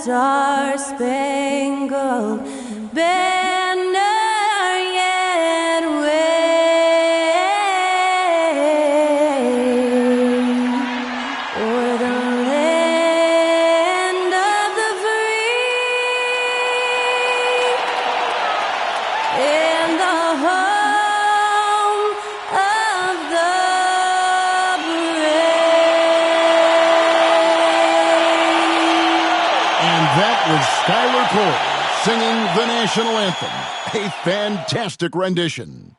star-spangled banner yet wave o'er the land of the free and the home of the That was Skylar Cole singing the national anthem. A fantastic rendition.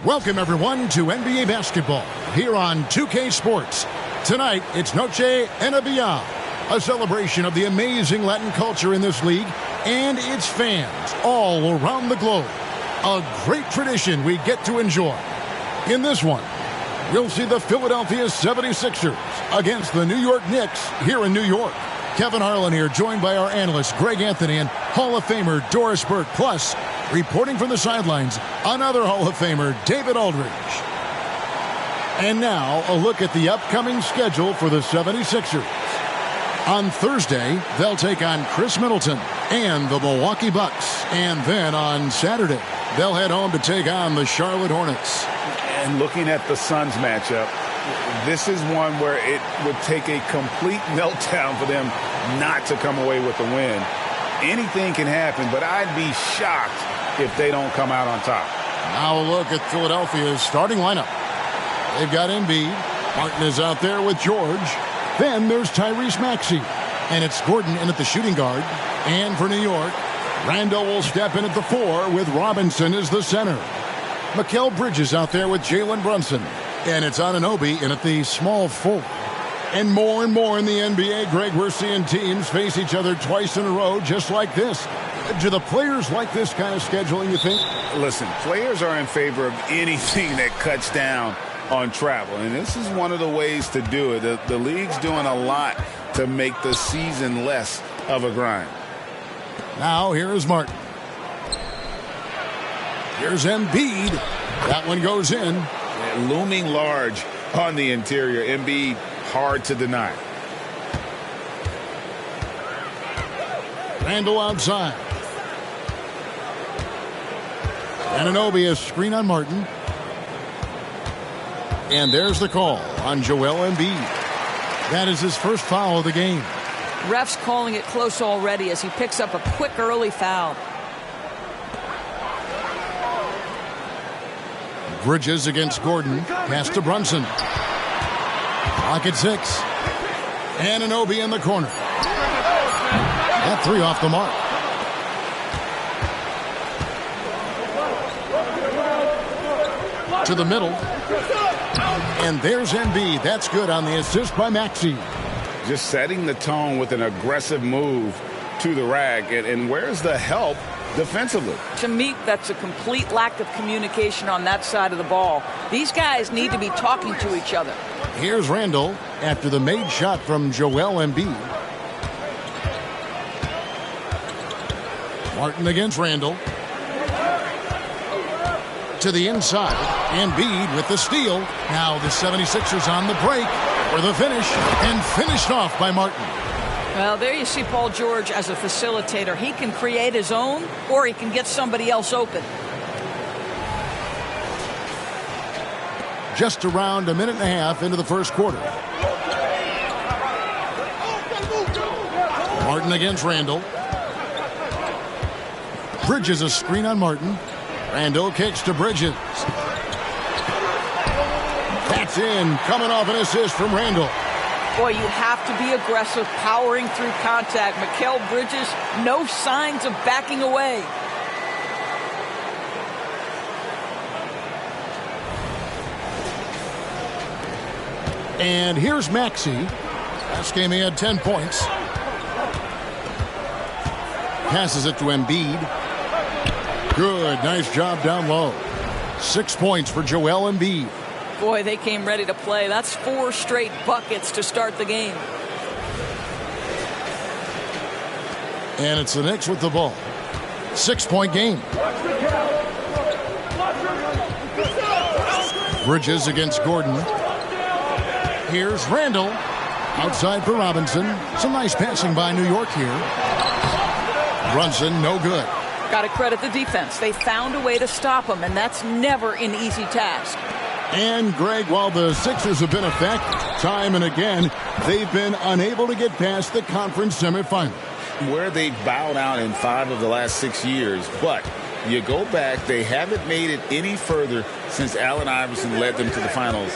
Welcome, everyone, to NBA basketball here on 2K Sports. Tonight, it's Noche NBA, a celebration of the amazing Latin culture in this league and its fans all around the globe. A great tradition we get to enjoy. In this one, we'll see the Philadelphia 76ers against the New York Knicks here in New York. Kevin Harlan here, joined by our analyst Greg Anthony and Hall of Famer Doris Burke. Plus, reporting from the sidelines, another Hall of Famer, David Aldridge. And now, a look at the upcoming schedule for the 76ers. On Thursday, they'll take on Chris Middleton and the Milwaukee Bucks. And then on Saturday, they'll head home to take on the Charlotte Hornets. And looking at the Suns matchup, this is one where it would take a complete meltdown for them not to come away with the win. Anything can happen, but I'd be shocked if they don't come out on top. Now a look at Philadelphia's starting lineup. They've got Embiid. Martin is out there with George. Then there's Tyrese Maxey. And it's Gordon in at the shooting guard. And for New York, Randall will step in at the 4 with Robinson as the center. Mikal Bridges out there with Jalen Brunson. And it's Anunoby in at the small 4. And more in the NBA, Greg, we're seeing teams face each other twice in a row just like this. Do the players like this kind of scheduling, you think? Listen, players are in favor of anything that cuts down on travel, and this is one of the ways to do it. The league's doing a lot to make the season less of a grind. Now, here is Martin. Here's Embiid. That one goes in. Yeah, looming large on the interior. Embiid, hard to deny. Randall outside. Anunoby, a screen on Martin. And there's the call on Joel Embiid. That is his first foul of the game. Ref's calling it close already as he picks up a quick early foul. Bridges against Gordon. Pass to Brunson. Clock at 6. Anunoby in the corner. That 3 off the mark. To the middle. And there's Embiid. That's good on the assist by Maxey. Just setting the tone with an aggressive move to the rack. And where's the help defensively? To me, that's a complete lack of communication on that side of the ball. These guys need to be talking to each other. Here's Randall after the made shot from Joel Embiid. Martin against Randall. To the inside. Embiid with the steal. Now the 76ers on the break for the finish. And finished off by Martin. Well, there you see Paul George as a facilitator. He can create his own, or he can get somebody else open. Just around a minute and a half into the first quarter. Martin against Randall. Bridges a screen on Martin. Randall kicks to Bridges. That's in. Coming off an assist from Randall. Boy, you have to be aggressive, powering through contact. Mikal Bridges, no signs of backing away. And here's Maxey. Last game he had 10 points. Passes it to Embiid. Good, nice job down low. 6 points for Joel Embiid. Boy, they came ready to play. That's 4 straight buckets to start the game. And it's the Knicks with the ball. 6-point game. Bridges against Gordon. Here's Randall. Outside for Robinson. Some nice passing by New York here. Brunson, no good. Got to credit the defense. They found a way to stop him, and that's never an easy task. And, Greg, while the Sixers have been effective time and again, they've been unable to get past the conference semifinal. Where they've bowed out in 5 of the last 6 years, but you go back, they haven't made it any further since Allen Iverson led them to the finals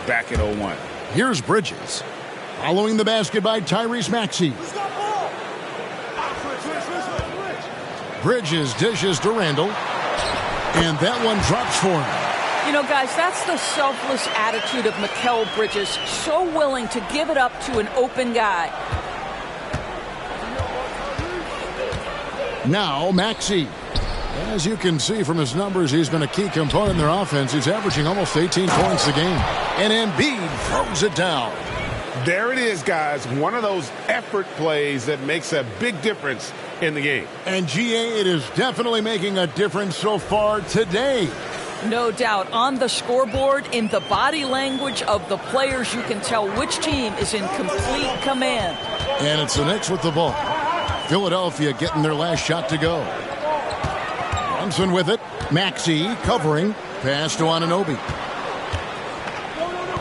back in 01. Here's Bridges. Following the basket by Tyrese Maxey. Bridges dishes to Randall. And that one drops for him. You know, guys, that's the selfless attitude of Mikal Bridges. So willing to give it up to an open guy. Now Maxey. As you can see from his numbers, he's been a key component in their offense. He's averaging almost 18 points a game. And Embiid throws it down. There it is, guys. One of those effort plays that makes a big difference in the game. And GA, it is definitely making a difference so far today. No doubt. On the scoreboard, in the body language of the players, you can tell which team is in complete command. And it's the Knicks with the ball. Philadelphia getting their last shot to go. Brunson with it. Maxey covering. Pass to Anunoby.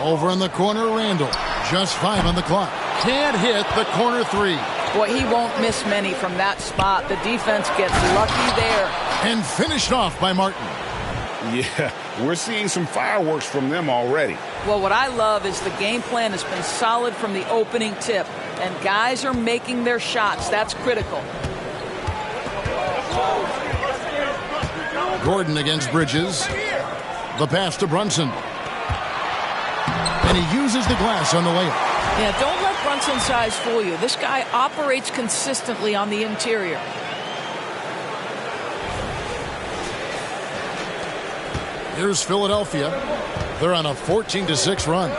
Over in the corner, Randall. Just 5 on the clock. Can't hit the corner 3. Boy, he won't miss many from that spot. The defense gets lucky there. And finished off by Martin. Yeah, we're seeing some fireworks from them already. Well, what I love is the game plan has been solid from the opening tip. And guys are making their shots. That's critical. Gordon against Bridges. The pass to Brunson. And he uses the glass on the layup. Yeah, don't let Brunson's size fool you. This guy operates consistently on the interior. Here's Philadelphia. They're on a 14-6 run.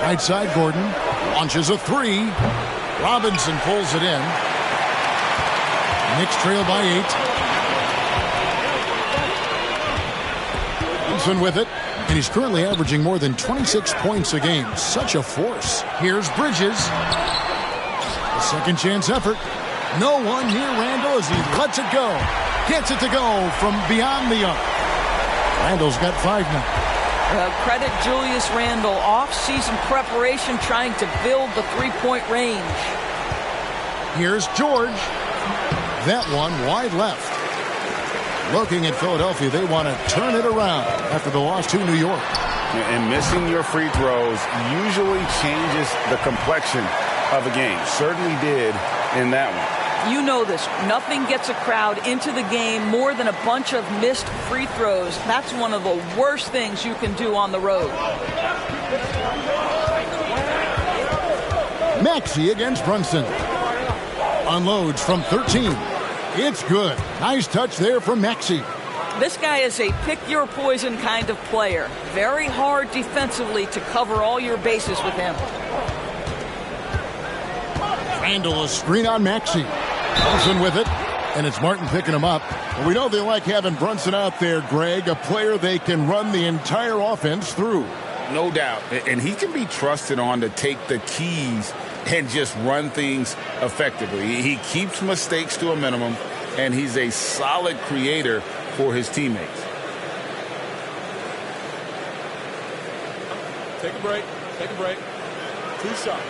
Right side, Gordon launches a 3. Robinson pulls it in. Knicks trail by 8. Brunson with it. And he's currently averaging more than 26 points a game. Such a force. Here's Bridges. A second chance effort. No one near Randall as he lets it go. Gets it to go from beyond the arc. Randall's got 5 now. Credit Julius Randle. Off-season preparation trying to build the three-point range. Here's George. That one wide left. Looking at Philadelphia, they want to turn it around after the loss to New York. And missing your free throws usually changes the complexion of a game. Certainly did in that one. You know this. Nothing gets a crowd into the game more than a bunch of missed free throws. That's one of the worst things you can do on the road. Maxey against Brunson. Unloads from 13. It's good. Nice touch there from Maxey. This guy is a pick-your-poison kind of player. Very hard defensively to cover all your bases with him. Randall, a screen on Maxey. Brunson with it, and it's Martin picking him up. Well, we know they like having Brunson out there, Greg, a player they can run the entire offense through. No doubt. And he can be trusted on to take the keys and just run things effectively. He keeps mistakes to a minimum, and he's a solid creator for his teammates. Take a break. Take a break. 2 shots.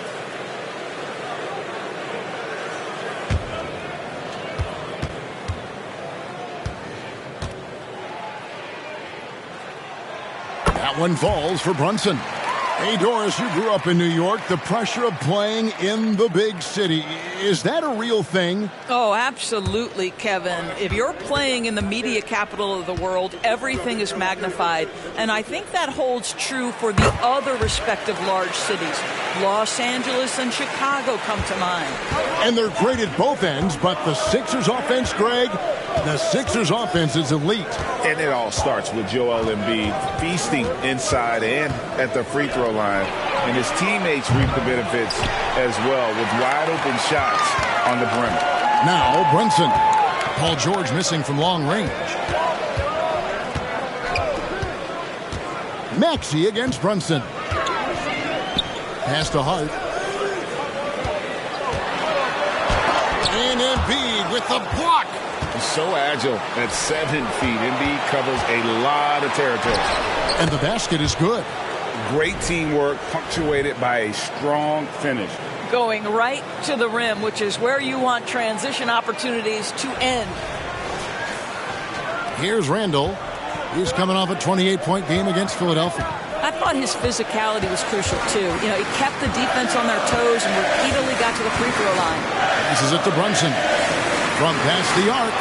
That one falls for Brunson. Hey, Doris, you grew up in New York. The pressure of playing in the big city, is that a real thing? Oh, absolutely, Kevin. If you're playing in the media capital of the world, everything is magnified. And I think that holds true for the other respective large cities. Los Angeles and Chicago come to mind. And they're great at both ends, but the Sixers offense, Greg, the Sixers offense is elite. And it all starts with Joel Embiid feasting inside and at the free throw line. And his teammates reap the benefits as well with wide open shots on the perimeter. Now Brunson. Paul George missing from long range. Maxey against Brunson. Pass to Hart. And Embiid with the block. He's so agile at 7 feet. Embiid covers a lot of territory. And the basket is good. Great teamwork punctuated by a strong finish. Going right to the rim, which is where you want transition opportunities to end. Here's Randall. He's coming off a 28-point game against Philadelphia. I thought his physicality was crucial, too. You know, he kept the defense on their toes and repeatedly got to the free throw line. Passes it to Brunson. From past the arc.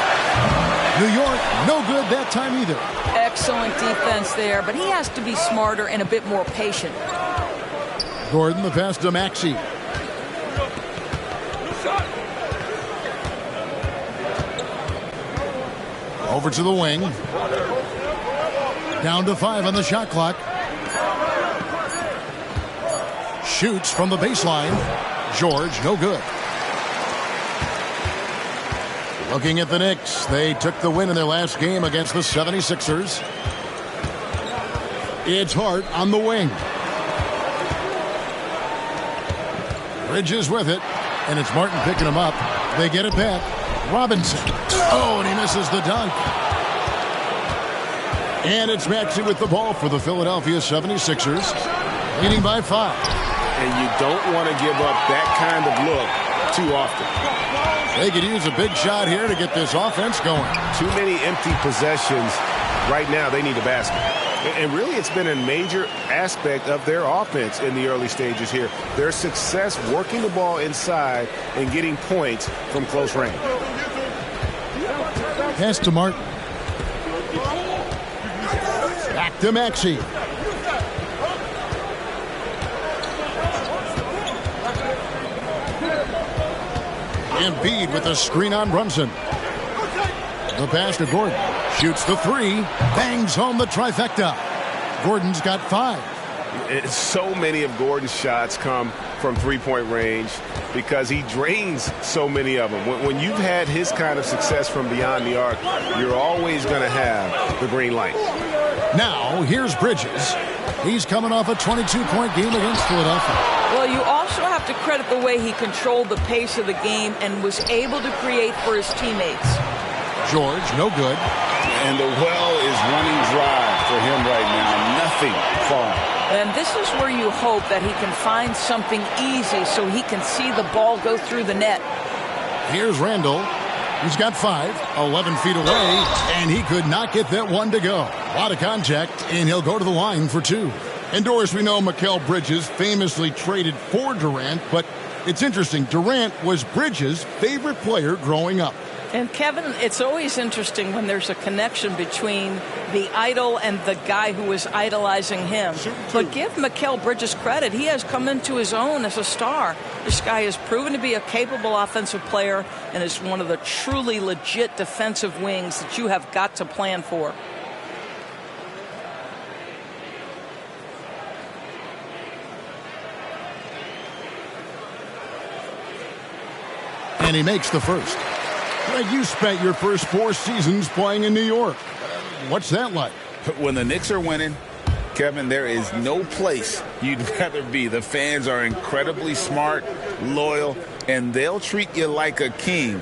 New York, no good that time either. Excellent defense there, but he has to be smarter and a bit more patient. Gordon, the pass to Maxey. Over to the wing. Down to 5 on the shot clock. Shoots from the baseline. George, no good. Looking at the Knicks, they took the win in their last game against the 76ers. It's Hart on the wing. Bridges with it, and it's Martin picking him up. They get it back. Robinson. Oh, and he misses the dunk. And it's Maxey with the ball for the Philadelphia 76ers, leading by 5. And you don't want to give up that kind of look too often. They could use a big shot here to get this offense going. Too many empty possessions. Right now, they need a basket. And really, it's been a major aspect of their offense in the early stages here. Their success working the ball inside and getting points from close range. Pass to Martin. Back to Maxey. Embiid with a screen on Brunson. The pass to Gordon. Shoots the 3. Bangs home the trifecta. Gordon's got 5. So many of Gordon's shots come from three-point range because he drains so many of them. When you've had his kind of success from beyond the arc, you're always going to have the green light. Now, here's Bridges. He's coming off a 22-point game against Philadelphia. Well, you also have to credit the way he controlled the pace of the game and was able to create for his teammates. George, no good. And the well is running dry for him right now. Nothing falling. And this is where you hope that he can find something easy so he can see the ball go through the net. Here's Randall. He's got 5, 11 feet away, and he could not get that one to go. A lot of contact, and he'll go to the line for 2. And Doris, we know Mikal Bridges famously traded for Durant, but it's interesting. Durant was Bridges' favorite player growing up. And Kevin, it's always interesting when there's a connection between the idol and the guy who is idolizing him. But give Mikal Bridges credit. He has come into his own as a star. This guy has proven to be a capable offensive player and is one of the truly legit defensive wings that you have got to plan for. And he makes the first. Greg, you spent your first 4 seasons playing in New York. What's that like? When the Knicks are winning, Kevin, there is no place you'd rather be. The fans are incredibly smart, loyal, and they'll treat you like a king.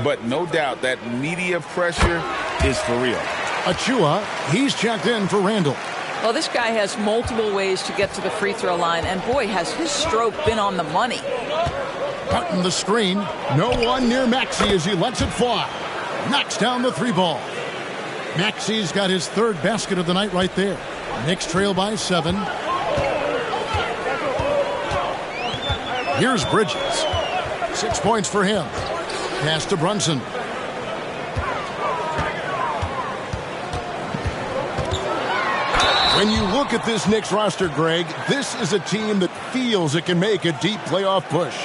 But no doubt that media pressure is for real. Achua, he's checked in for Randall. Well, this guy has multiple ways to get to the free throw line, and boy, has his stroke been on the money. Cutting the screen. No one near Maxey as he lets it fly. Knocks down the 3 ball. Maxey's got his 3rd basket of the night right there. Knicks trail by 7. Here's Bridges. 6 points for him. Pass to Brunson. When you look at this Knicks roster, Greg, this is a team that feels it can make a deep playoff push.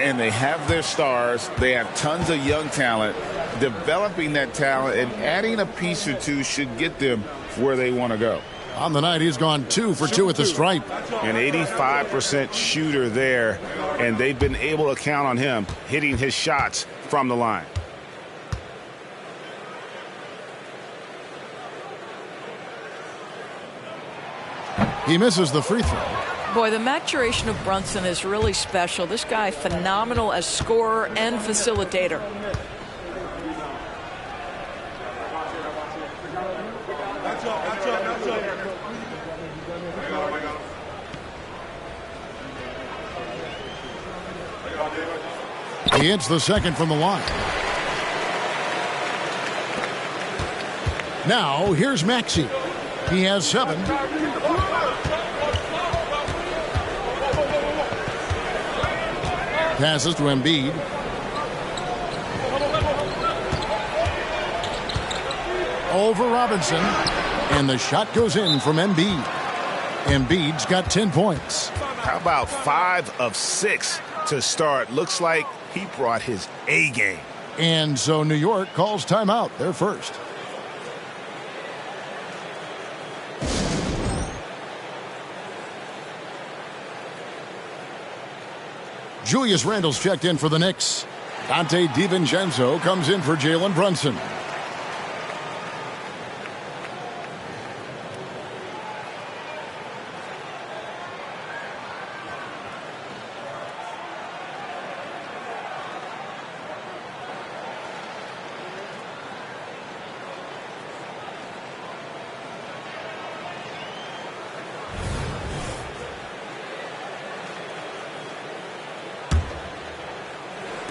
And they have their stars. They have tons of young talent. Developing that talent and adding a piece or two should get them where they want to go. On the night, he's gone 2 for 2 at the stripe. An 85% shooter there, and they've been able to count on him hitting his shots from the line. He misses the free throw. Boy, the maturation of Brunson is really special. This guy, phenomenal as scorer and facilitator. He hits the second from the line. Now, here's Maxey. He has 7. Passes to Embiid. Over Robinson. And the shot goes in from Embiid. Embiid's got 10 points. How about 5 of 6 to start? Looks like he brought his A game. And so New York calls timeout. They're first. Julius Randle's checked in for the Knicks. Dante DiVincenzo comes in for Jalen Brunson.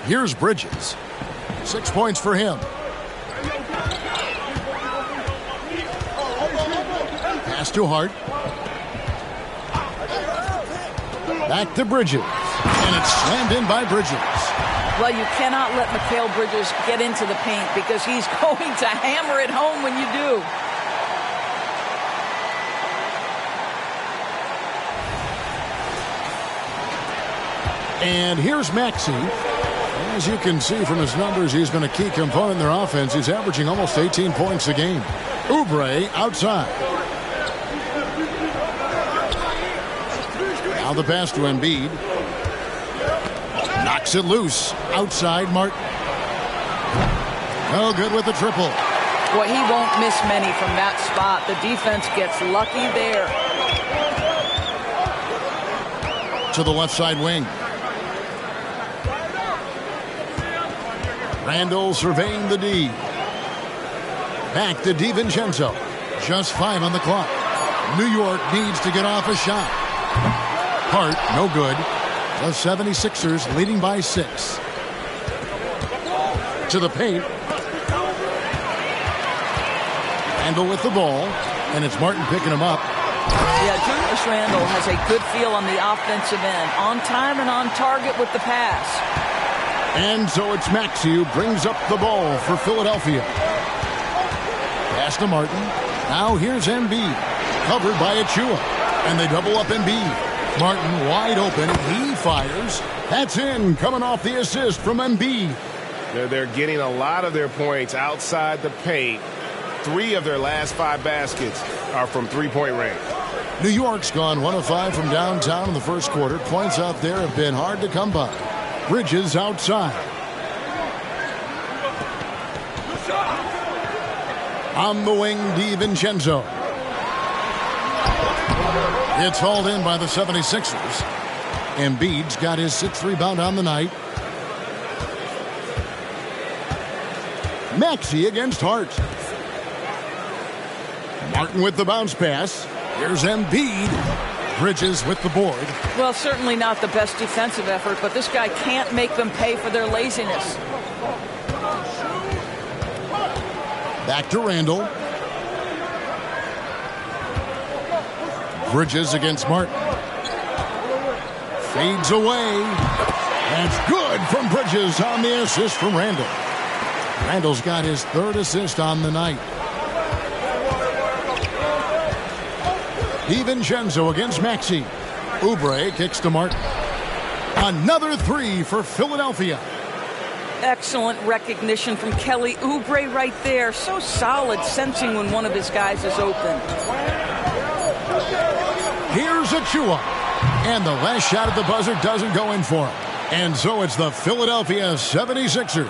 Here's Bridges. 6 points for him. Pass to Hart. Back to Bridges. And it's slammed in by Bridges. Well, you cannot let Mikal Bridges get into the paint because he's going to hammer it home when you do. And here's Maxey. As you can see from his numbers, he's been a key component in their offense. He's averaging almost 18 points a game. Oubre outside. Now the pass to Embiid. Knocks it loose. Outside Martin. No good with the triple. Well, he won't miss many from that spot. The defense gets lucky there. To the left side wing. Randle surveying the D. Back to DiVincenzo. Just 5 on the clock. New York needs to get off a shot. Hart, no good. The 76ers leading by 6. To the paint. Randle with the ball. And it's Martin picking him up. Yeah, Julius Randle has a good feel on the offensive end. On time and on target with the pass. And so it's Maxey who brings up the ball for Philadelphia. Pass to Martin. Now here's Embiid. Covered by Achua. And they double up Embiid. Martin wide open. He fires. That's in. Coming off the assist from Embiid. They're getting a lot of their points outside the paint. 3 of their last 5 baskets are from three-point range. New York's gone 1 of 5 from downtown in the first quarter. Points out there have been hard to come by. Bridges outside. On the wing, DiVincenzo. It's hauled in by the 76ers. Embiid's got his 6th rebound on the night. Maxey against Hart. Martin with the bounce pass. Here's Embiid. Bridges with the board. Well, certainly not the best defensive effort, but this guy can't make them pay for their laziness. Back to Randle. Bridges against Martin. Fades away. That's good from Bridges on the assist from Randall. Randall's got his third assist on the night. DiVincenzo against Maxey. Oubre kicks to Martin. Another three for Philadelphia. Excellent recognition from Kelly Oubre right there. So solid, sensing when one of his guys is open. Here's Achua. And the last shot at the buzzer doesn't go in for him. And so it's the Philadelphia 76ers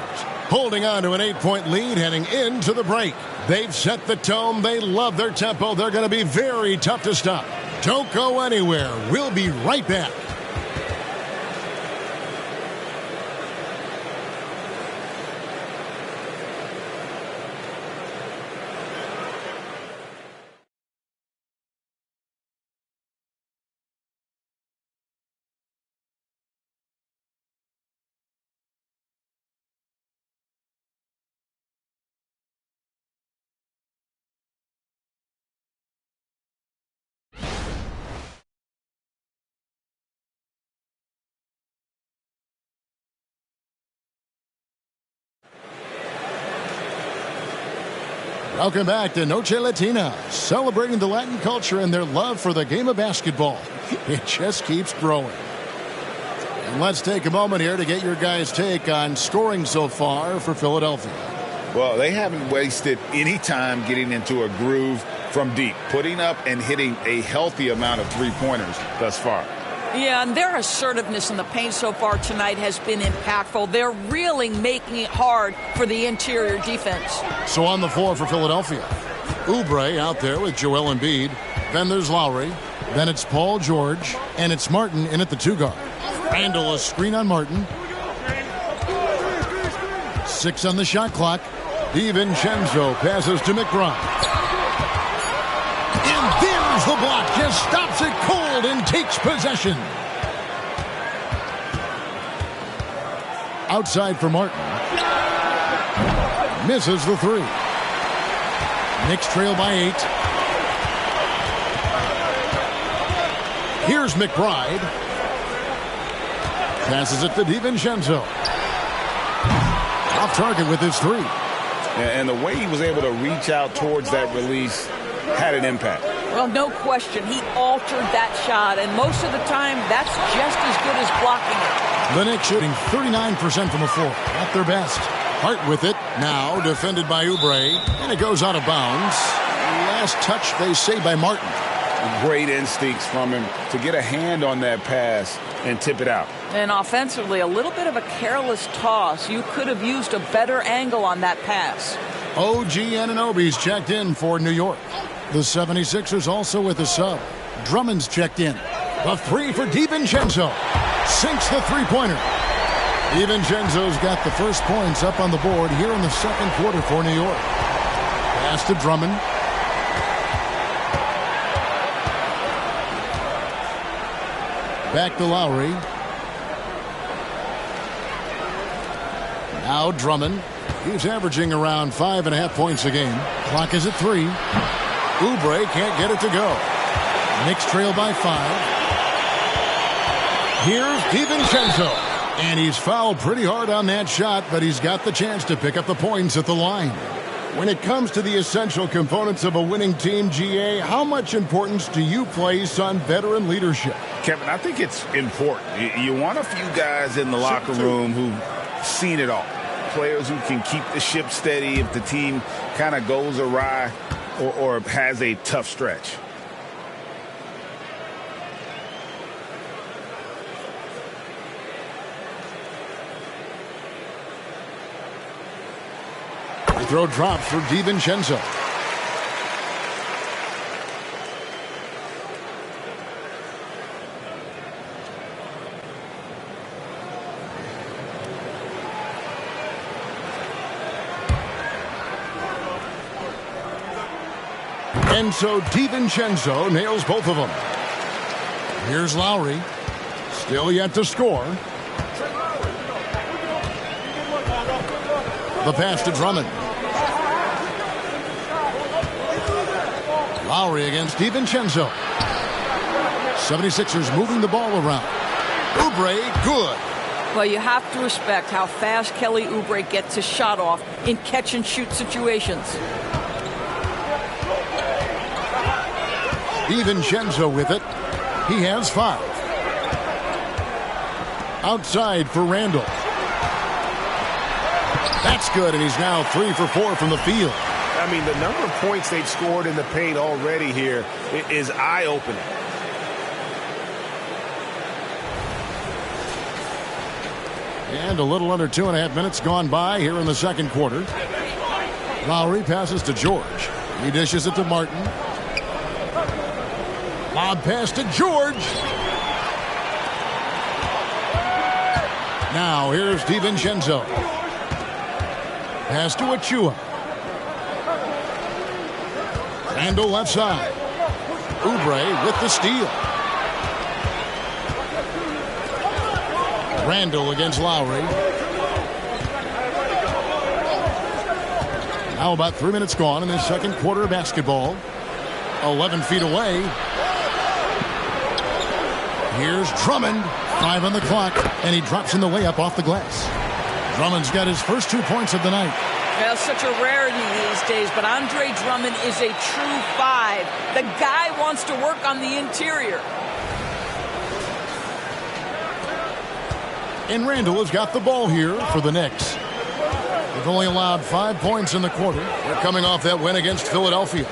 holding on to an 8-point lead heading into the break. They've set the tone. They love their tempo. They're going to be very tough to stop. Don't go anywhere. We'll be right back. Welcome back to Noche Latina, celebrating the Latin culture and their love for the game of basketball. It just keeps growing. And let's take a moment here to get your guys' take on scoring so far for Philadelphia. Well, they haven't wasted any time getting into a groove from deep, putting up and hitting a healthy amount of three-pointers thus far. Yeah, and their assertiveness in the paint so far tonight has been impactful. They're really making it hard for the interior defense. So on the floor for Philadelphia, Oubre out there with Joel Embiid. Then there's Lowry. Then it's Paul George. And it's Martin in at the 2-guard. Randall a screen on Martin. 6 on the shot clock. DiVincenzo passes to McBride. And there's the block. Just stops it cold and takes possession. Outside for Martin. Misses the three. Knicks trail by 8. Here's McBride. Passes it to DiVincenzo. Off target with his three. And the way he was able to reach out towards that release had an impact. Well, no question. He altered that shot, and most of the time, that's just as good as blocking it. The Knicks shooting 39% from the floor. At their best. Hart with it. Now defended by Oubre. And it goes out of bounds. Last touch, they say, by Martin. Great instincts from him to get a hand on that pass and tip it out. And offensively, a little bit of a careless toss. You could have used a better angle on that pass. OG Anunoby's checked in for New York. The 76ers also with a sub. Drummond's checked in. A three for DiVincenzo. Sinks the three-pointer. DiVincenzo's got the first points up on the board here in the second quarter for New York. Pass to Drummond. Back to Lowry. Now Drummond. He's averaging around 5.5 points a game. Clock is at 3. Oubre can't get it to go. Knicks trail by 5. Here's DiVincenzo. And he's fouled pretty hard on that shot, but he's got the chance to pick up the points at the line. When it comes to the essential components of a winning team, GA, how much importance do you place on veteran leadership? Kevin, I think it's important. You want a few guys in the locker room who've seen it all. Players who can keep the ship steady if the team kind of goes awry or has a tough stretch. The throw drops for DiVincenzo. And so DiVincenzo nails both of them. Here's Lowry. Still yet to score. The pass to Drummond. Lowry against DiVincenzo. 76ers moving the ball around. Oubre, good. Well, you have to respect how fast Kelly Oubre gets his shot off in catch-and-shoot situations. DiVincenzo with it. He has 5. Outside for Randall. That's good, and he's now 3 for 4 from the field. I mean, the number of points they've scored in the paint already here is eye-opening. And a little under 2.5 minutes gone by here in the second quarter. Lowry passes to George. He dishes it to Martin. Lob pass to George. Now here's DiVincenzo. Pass to Achua. Randall left side. Oubre with the steal. Randall against Lowry. Now about 3 minutes gone in the second quarter of basketball. 11 feet away. Here's Drummond. 5 on the clock, and he drops in the layup off the glass. Drummond's got his first 2 points of the night. Well, such a rarity these days, but Andre Drummond is a true 5. The guy wants to work on the interior. And Randall has got the ball here for the Knicks. They've only allowed 5 points in the quarter. They're coming off that win against Philadelphia.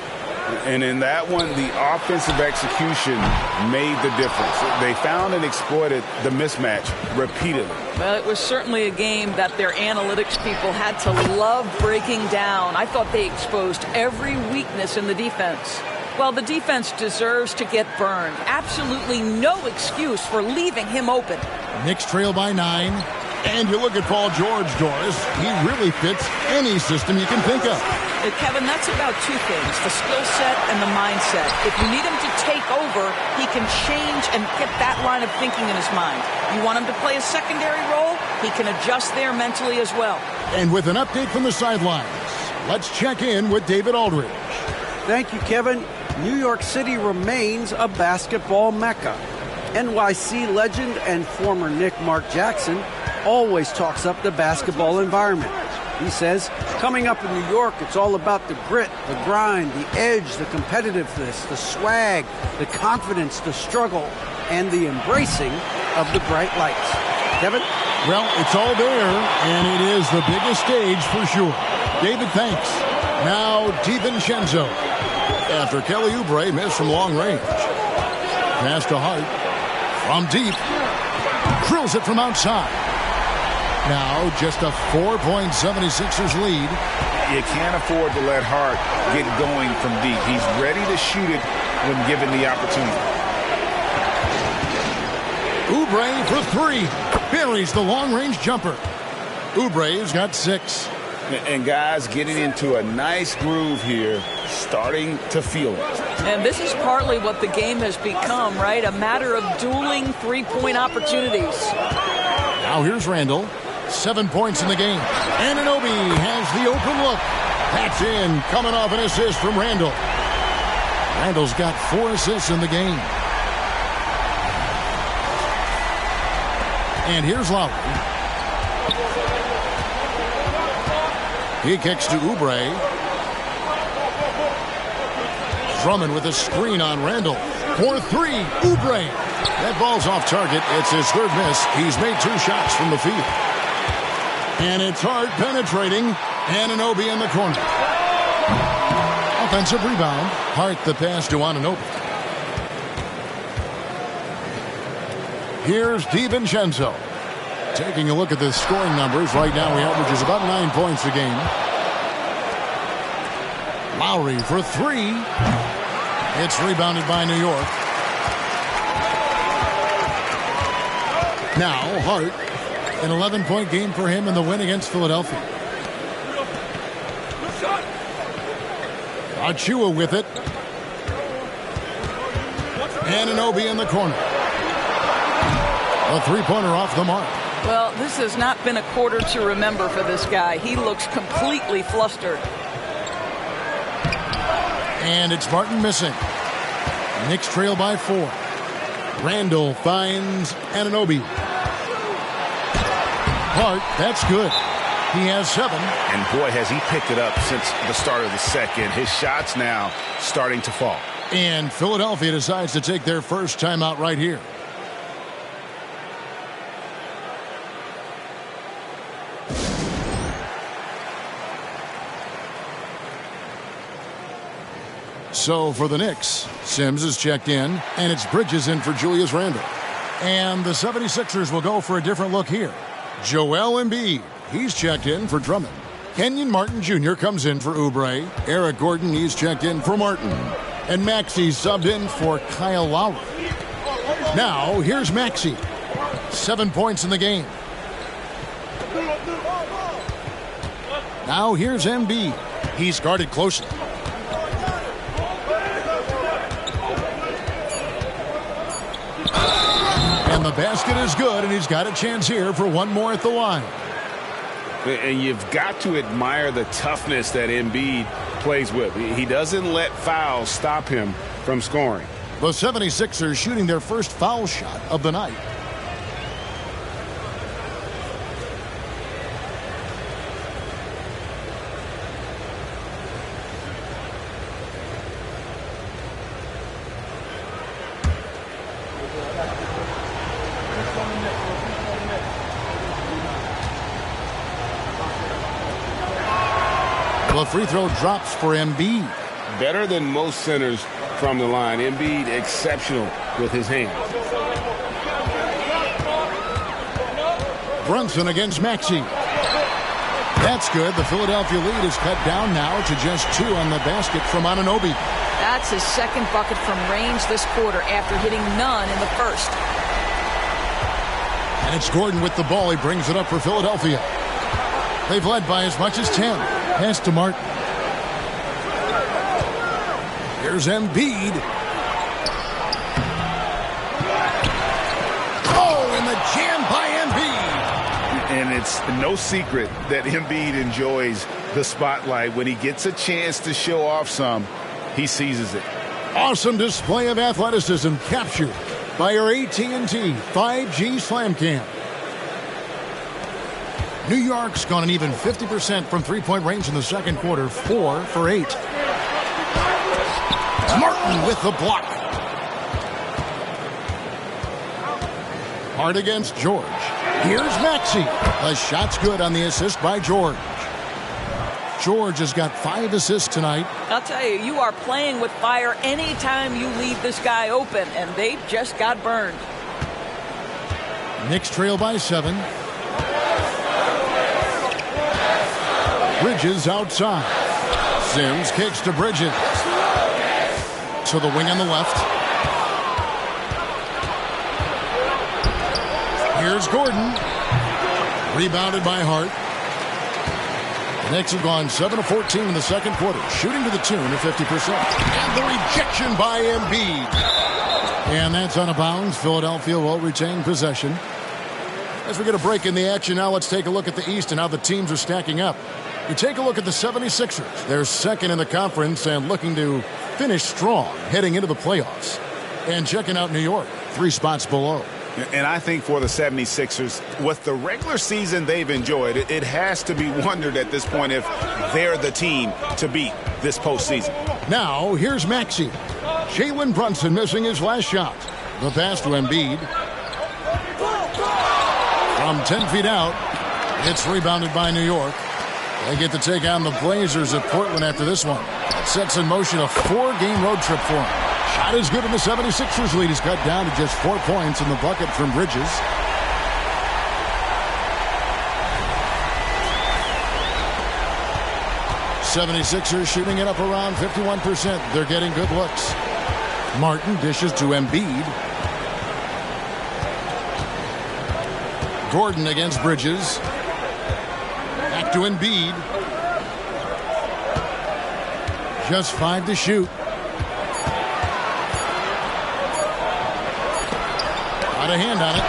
And in that one, the offensive execution made the difference. They found and exploited the mismatch repeatedly. Well, it was certainly a game that their analytics people had to love breaking down. I thought they exposed every weakness in the defense. Well, the defense deserves to get burned. Absolutely no excuse for leaving him open. Knicks trail by 9. And you look at Paul George, Doris. He really fits any system you can think of. Kevin, that's about 2 things, the skill set and the mindset. If you need him to take over, he can change and get that line of thinking in his mind. You want him to play a secondary role, he can adjust there mentally as well. And with an update from the sidelines, let's check in with David Aldridge. Thank you, Kevin. New York City remains a basketball mecca. NYC legend and former Knick Mark Jackson always talks up the basketball environment. He says, coming up in New York, it's all about the grit, the grind, the edge, the competitiveness, the swag, the confidence, the struggle, and the embracing of the bright lights. Kevin? Well, it's all there, and it is the biggest stage for sure. David, thanks. Now, DiVincenzo. After Kelly Oubre missed from long range. Pass to Hart. From deep. Drills it from outside. Now just a 4-point 76ers lead. You can't afford to let Hart get going from deep. He's ready to shoot it when given the opportunity. Oubre for 3. Buries the long-range jumper. Oubre's got 6. And guys getting into a nice groove here, starting to feel it. And this is partly what the game has become, right? A matter of dueling 3-point opportunities. Now here's Randall. 7 points in the game. Anunoby has the open look. That's in, coming off an assist from Randall. Randall's got 4 assists in the game. And here's Lowry. He kicks to Oubre. Drummond with a screen on Randall. For 3, Oubre. That ball's off target. It's his 3rd miss. He's made 2 shots from the field. And it's Hart penetrating. Anunoby in the corner. Offensive rebound. Hart the pass to Anunoby. Here's DiVincenzo. Taking a look at the scoring numbers. Right now he averages about 9 points a game. Lowry for 3. It's rebounded by New York. Now Hart. An 11-point game for him in the win against Philadelphia. Achua with it. Anunoby in the corner. A 3-pointer off the mark. Well, this has not been a quarter to remember for this guy. He looks completely flustered. And it's Martin missing. Knicks trail by 4. Randall finds Anunoby. Hart, that's good. He has 7. And boy, has he picked it up since the start of the second. His shots now starting to fall. And Philadelphia decides to take their first timeout right here. So for the Knicks, Sims is checked in, and it's Bridges in for Julius Randle. And the 76ers will go for a different look here. Joel Embiid, he's checked in for Drummond. Kenyon Martin Jr. comes in for Oubre. Eric Gordon, he's checked in for Martin. And Maxey subbed in for Kyle Lowry. Now, here's Maxey. 7 points in the game. Now, here's Embiid. He's guarded closely. And the basket is good, and he's got a chance here for one more at the line. And you've got to admire the toughness that Embiid plays with. He doesn't let fouls stop him from scoring. The 76ers shooting their first foul shot of the night. The free throw drops for Embiid. Better than most centers from the line. Embiid exceptional with his hands. Brunson against Maxey. That's good. The Philadelphia lead is cut down now to just 2 on the basket from Anunoby. That's his second bucket from range this quarter after hitting none in the first. And it's Gordon with the ball. He brings it up for Philadelphia. They've led by as much as 10. Pass to Martin. Here's Embiid. Oh, and the jam by Embiid. And it's no secret that Embiid enjoys the spotlight. When he gets a chance to show off some, he seizes it. Awesome display of athleticism captured by our AT&T 5G Slam Cam. New York's gone an even 50% from three-point range in the second quarter, 4 for 8. Martin with the block. Hard against George. Here's Maxey. The shot's good on the assist by George. George has got 5 assists tonight. I'll tell you, you are playing with fire anytime you leave this guy open, and they just got burned. Knicks trail by 7. Bridges outside. Sims kicks to Bridges. To the wing on the left. Here's Gordon. Rebounded by Hart. The Knicks have gone 7 of 14 in the second quarter, shooting to the tune of 50%. And the rejection by Embiid. And that's out of bounds. Philadelphia will retain possession. As we get a break in the action now, let's take a look at the East and how the teams are stacking up. You take a look at the 76ers. They're second in the conference and looking to finish strong heading into the playoffs. And checking out New York, 3 spots below. And I think for the 76ers, with the regular season they've enjoyed, it has to be wondered at this point if they're the team to beat this postseason. Now, here's Maxey. Jalen Brunson missing his last shot. The pass to Embiid. From 10 feet out, it's rebounded by New York. They get to take on the Blazers at Portland after this one. That sets in motion a 4-game road trip for him. Shot is good, and the 76ers lead is cut down to just 4 points in the bucket from Bridges. '76ers shooting it up around 51%. They're getting good looks. Martin dishes to Embiid. Gordon against Bridges. Back to Embiid. Just 5 to shoot. Got a hand on it.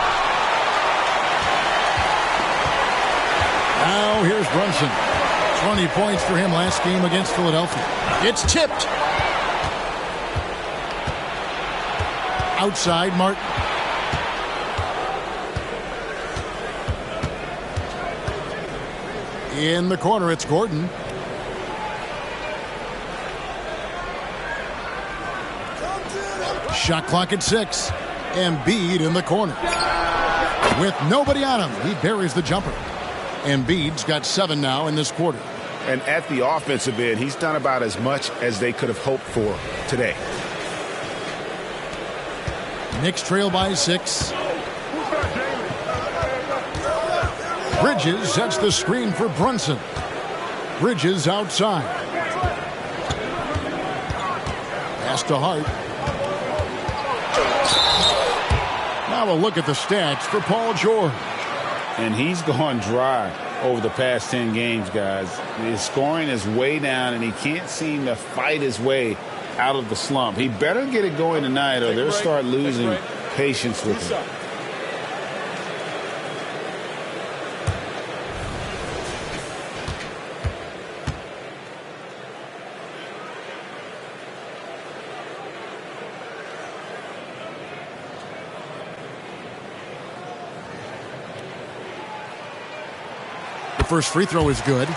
Now here's Brunson. 20 points for him last game against Philadelphia. It's tipped. Outside Martin. In the corner, it's Gordon. Shot clock at 6. Embiid in the corner. With nobody on him, he buries the jumper. Embiid's got 7 now in this quarter. And at the offensive end, he's done about as much as they could have hoped for today. Knicks trail by 6. Bridges sets the screen for Brunson. Bridges outside. Pass to Hart. Now a look at the stats for Paul George. And he's gone dry over the past 10 games, guys. His scoring is way down, and he can't seem to fight his way out of the slump. He better get it going tonight, or they'll start losing patience with him. First free throw is good.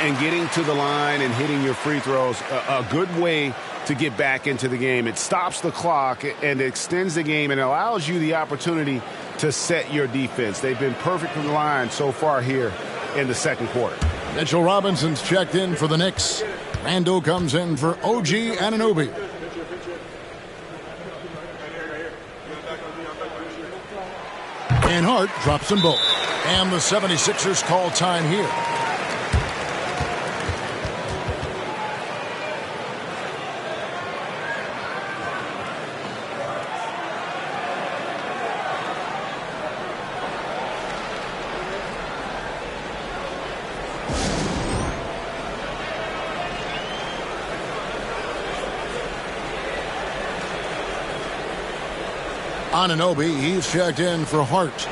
And getting to the line and hitting your free throws, a good way to get back into the game. It stops the clock and extends the game and allows you the opportunity to set your defense. They've been perfect from the line so far here in the second quarter. Mitchell Robinson's checked in for the Knicks. Randall comes in for OG Anunoby. And Hart drops them both. And the 76ers call time here. Anunoby, he's checked in for Hart.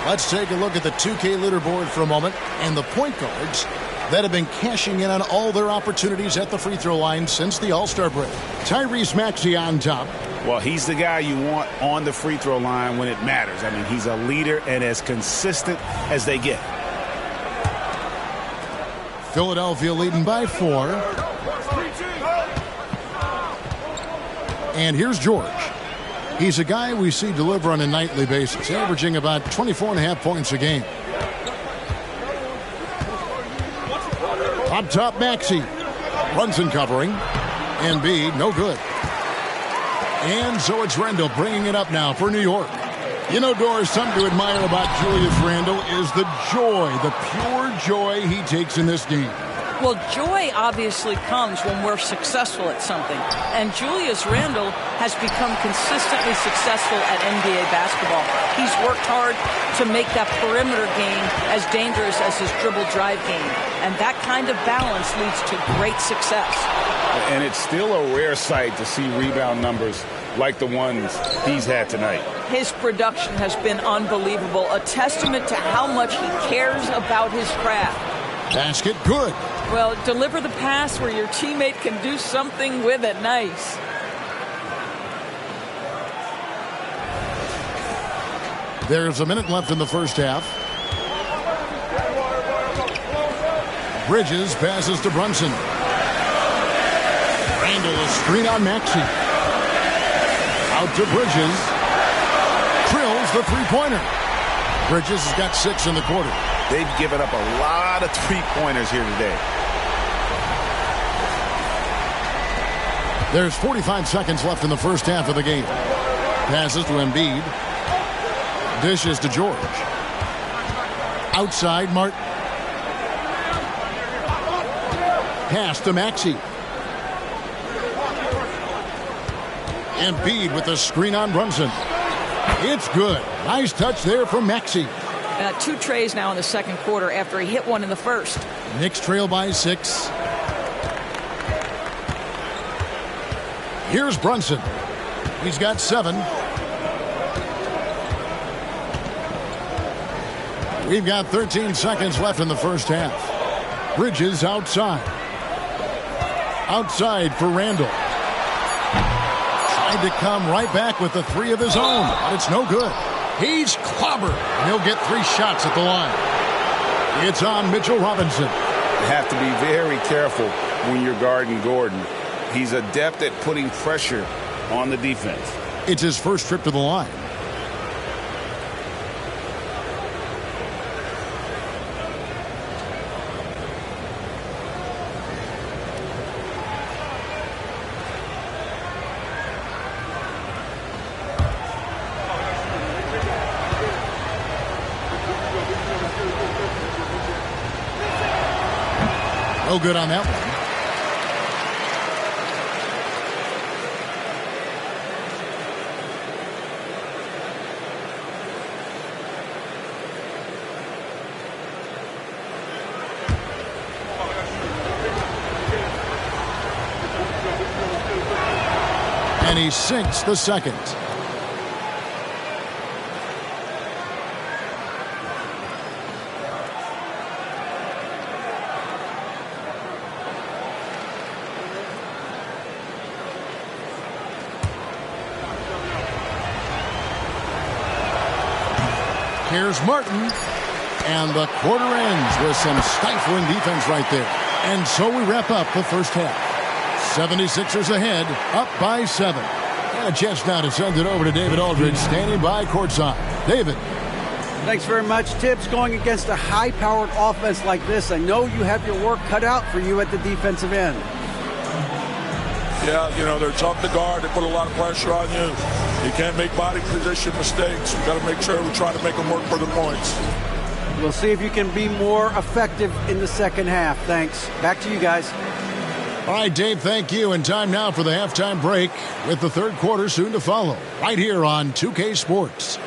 Let's take a look at the 2K leaderboard for a moment and the point guards that have been cashing in on all their opportunities at the free throw line since the All-Star break. Tyrese Maxey on top. Well, he's the guy you want on the free throw line when it matters. I mean, he's a leader and as consistent as they get. Philadelphia leading by 4. And here's George. He's a guy we see deliver on a nightly basis, averaging about 24.5 points a game. Up top, Maxey. Brunson covering. Embiid, no good. And so it's Randall bringing it up now for New York. You know, Doris, something to admire about Julius Randle is the joy, the pure joy he takes in this game. Well, joy obviously comes when we're successful at something. And Julius Randle has become consistently successful at NBA basketball. He's worked hard to make that perimeter game as dangerous as his dribble drive game. And that kind of balance leads to great success. And it's still a rare sight to see rebound numbers like the ones he's had tonight. His production has been unbelievable, a testament to how much he cares about his craft. Basket good. Well, deliver the pass where your teammate can do something with it. Nice. There's a minute left in the first half. Bridges passes to Brunson. Randall, a screen on Maxey. Out to Bridges. Drills the three-pointer. Bridges has got 6 in the quarter. They've given up a lot of three-pointers here today. There's 45 seconds left in the first half of the game. Passes to Embiid. Dishes to George. Outside, Martin. Pass to Maxey. Embiid with the screen on Brunson. It's good. Nice touch there from Maxey. 2 trays now in the second quarter after he hit one in the first. Knicks trail by 6. Here's Brunson. He's got 7. We've got 13 seconds left in the first half. Bridges outside. Outside for Randall. Tried to come right back with the 3 of his own, but it's no good. He's clobbered. He'll get 3 shots at the line. It's on Mitchell Robinson. You have to be very careful when you're guarding Gordon. He's adept at putting pressure on the defense. It's his first trip to the line. No good on that one. And he sinks the second. Here's Martin, and the quarter ends with some stifling defense right there. And so we wrap up the first half. 76ers ahead, up by 7. And a chance now to send it over to David Aldridge, standing by courtside. David. Thanks very much, Tibbs. Going against a high-powered offense like this, I know you have your work cut out for you at the defensive end. Yeah, they're tough to guard. They put a lot of pressure on you. You can't make body position mistakes. We've got to make sure we try to make them work for the points. We'll see if you can be more effective in the second half. Thanks. Back to you guys. All right, Dave, thank you. And time now for the halftime break with the third quarter soon to follow right here on 2K Sports.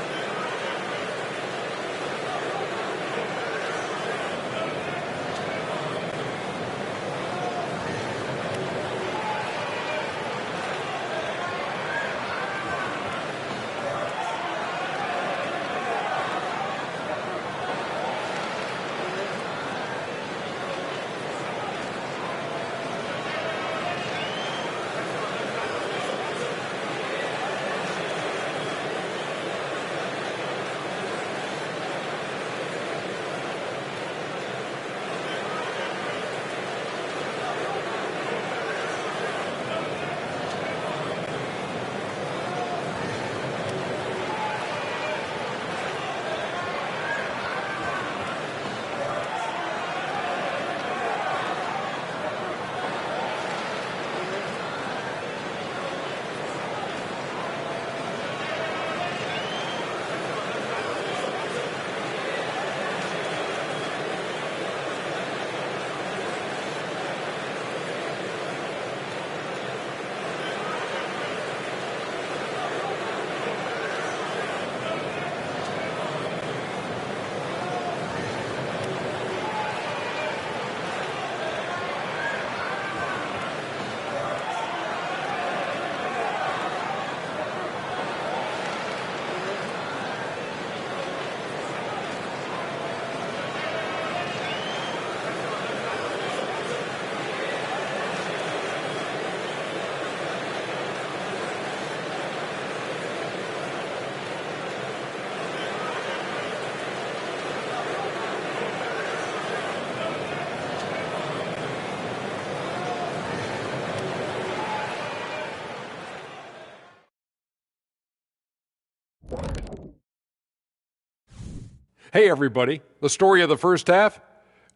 Hey, everybody. The story of the first half,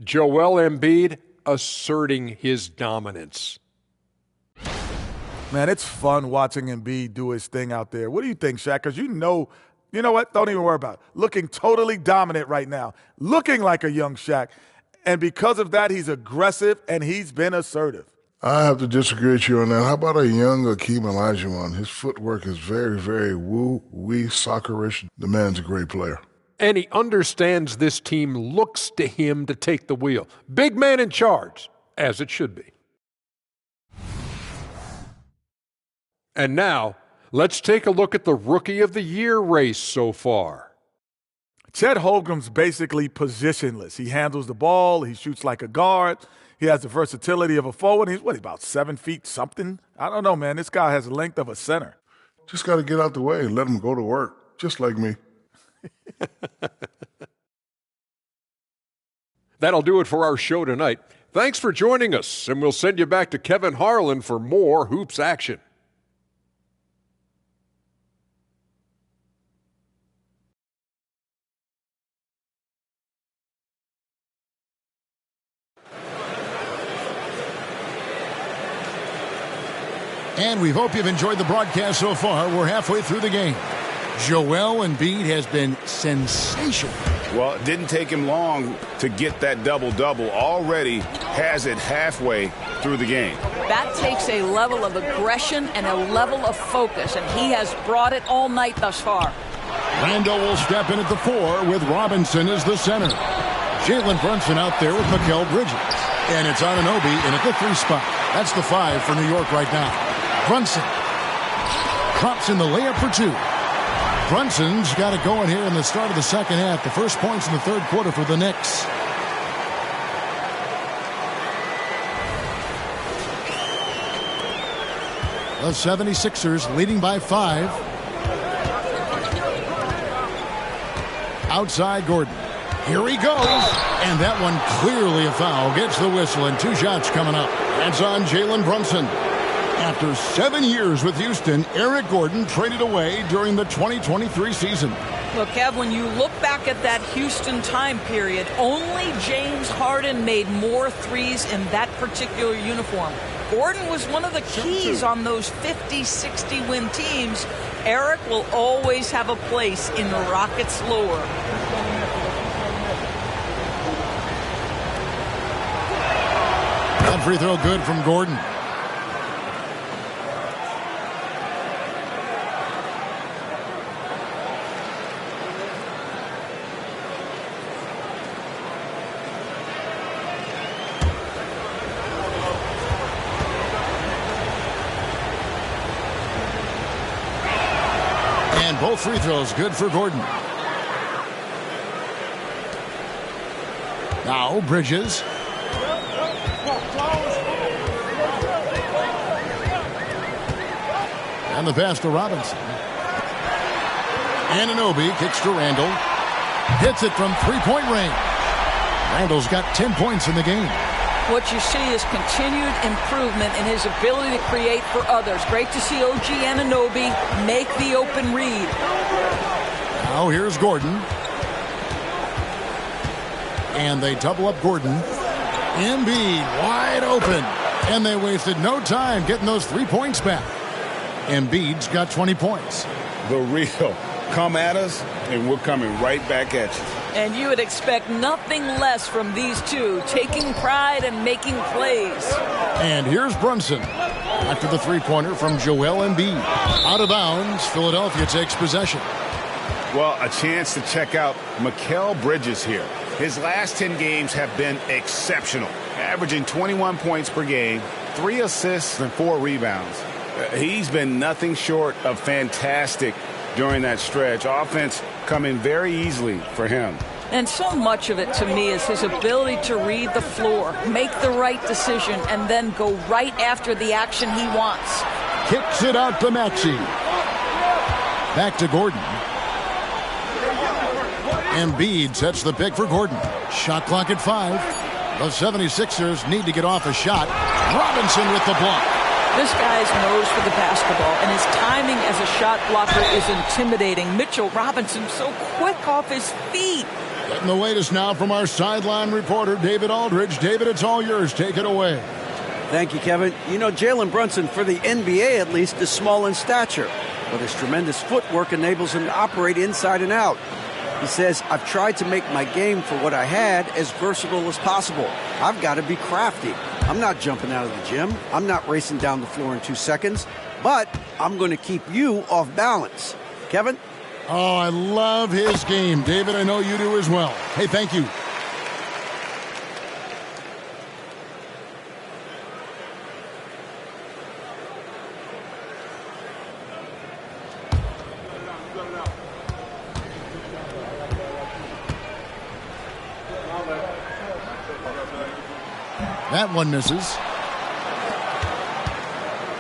Joel Embiid asserting his dominance. Man, it's fun watching Embiid do his thing out there. What do you think, Shaq? Because you know what? Don't even worry about it. Looking totally dominant right now. Looking like a young Shaq. And because of that, he's aggressive and he's been assertive. I have to disagree with you on that. How about a young Akeem Olajuwon? His footwork is very, very woo-wee, soccerish. The man's a great player. And he understands this team looks to him to take the wheel. Big man in charge, as it should be. And now, let's take a look at the Rookie of the Year race so far. Chet Holmgren's basically positionless. He handles the ball. He shoots like a guard. He has the versatility of a forward. He's about 7 feet something? I don't know, man. This guy has the length of a center. Just got to get out the way and let him go to work, just like me. That'll do it for our show tonight. Thanks for joining us, and we'll send you back to Kevin Harlan for more hoops action. And we hope you've enjoyed the broadcast so far. We're halfway through the game. Joel Embiid has been sensational. Well, it didn't take him long to get that double-double. Already has it halfway through the game. That takes a level of aggression and a level of focus, and he has brought it all night thus far. Randall will step in at the 4 with Robinson as the center. Jalen Brunson out there with Mikal Bridges. And it's Anunoby in at the 3 spot. That's the 5 for New York right now. Brunson drops in the layup for 2. Brunson's got it going here in the start of the second half. The first points in the third quarter for the Knicks. The 76ers leading by 5. Outside Gordon. Here he goes. And that one clearly a foul. Gets the whistle and 2 shots coming up. That's on Jalen Brunson. After 7 years with Houston, Eric Gordon traded away during the 2023 season. Look, Kev, when you look back at that Houston time period, only James Harden made more threes in that particular uniform. Gordon was one of the keys on those 50-60 win teams. Eric will always have a place in the Rockets' lore. That free throw good from Gordon. And both free throws good for Gordon. Now Bridges. And the pass to Robinson. Anunoby kicks to Randall. Hits it from three-point range. Randall's got 10 points in the game. What you see is continued improvement in his ability to create for others. Great to see OG Anunoby make the open read. Now here's Gordon. And they double up Gordon. Embiid wide open. And they wasted no time getting those 3 points back. Embiid's got 20 points. The real come at us, and we're coming right back at you. And you would expect nothing less from these two, taking pride and making plays. And here's Brunson. After the three-pointer from Joel Embiid. Out of bounds, Philadelphia takes possession. Well, a chance to check out Mikal Bridges here. His last 10 games have been exceptional, averaging 21 points per game, 3 assists and 4 rebounds. He's been nothing short of fantastic during that stretch. Offense coming very easily for him. And so much of it to me is his ability to read the floor, make the right decision, and then go right after the action he wants. Kicks it out to Maxey. Back to Gordon. Embiid sets the pick for Gordon. Shot clock at 5. The 76ers need to get off a shot. Robinson with the block. This guy's nose for the basketball, and his timing as a shot blocker is intimidating. Mitchell Robinson so quick off his feet. Getting the latest now from our sideline reporter, David Aldridge. David, it's all yours. Take it away. Thank you, Kevin. You know, Jalen Brunson, for the NBA at least, is small in stature, but his tremendous footwork enables him to operate inside and out. He says, I've tried to make my game for what I had as versatile as possible. I've got to be crafty. I'm not jumping out of the gym. I'm not racing down the floor in 2 seconds, but I'm going to keep you off balance. Kevin? Oh, I love his game. David, I know you do as well. Hey, thank you. That one misses.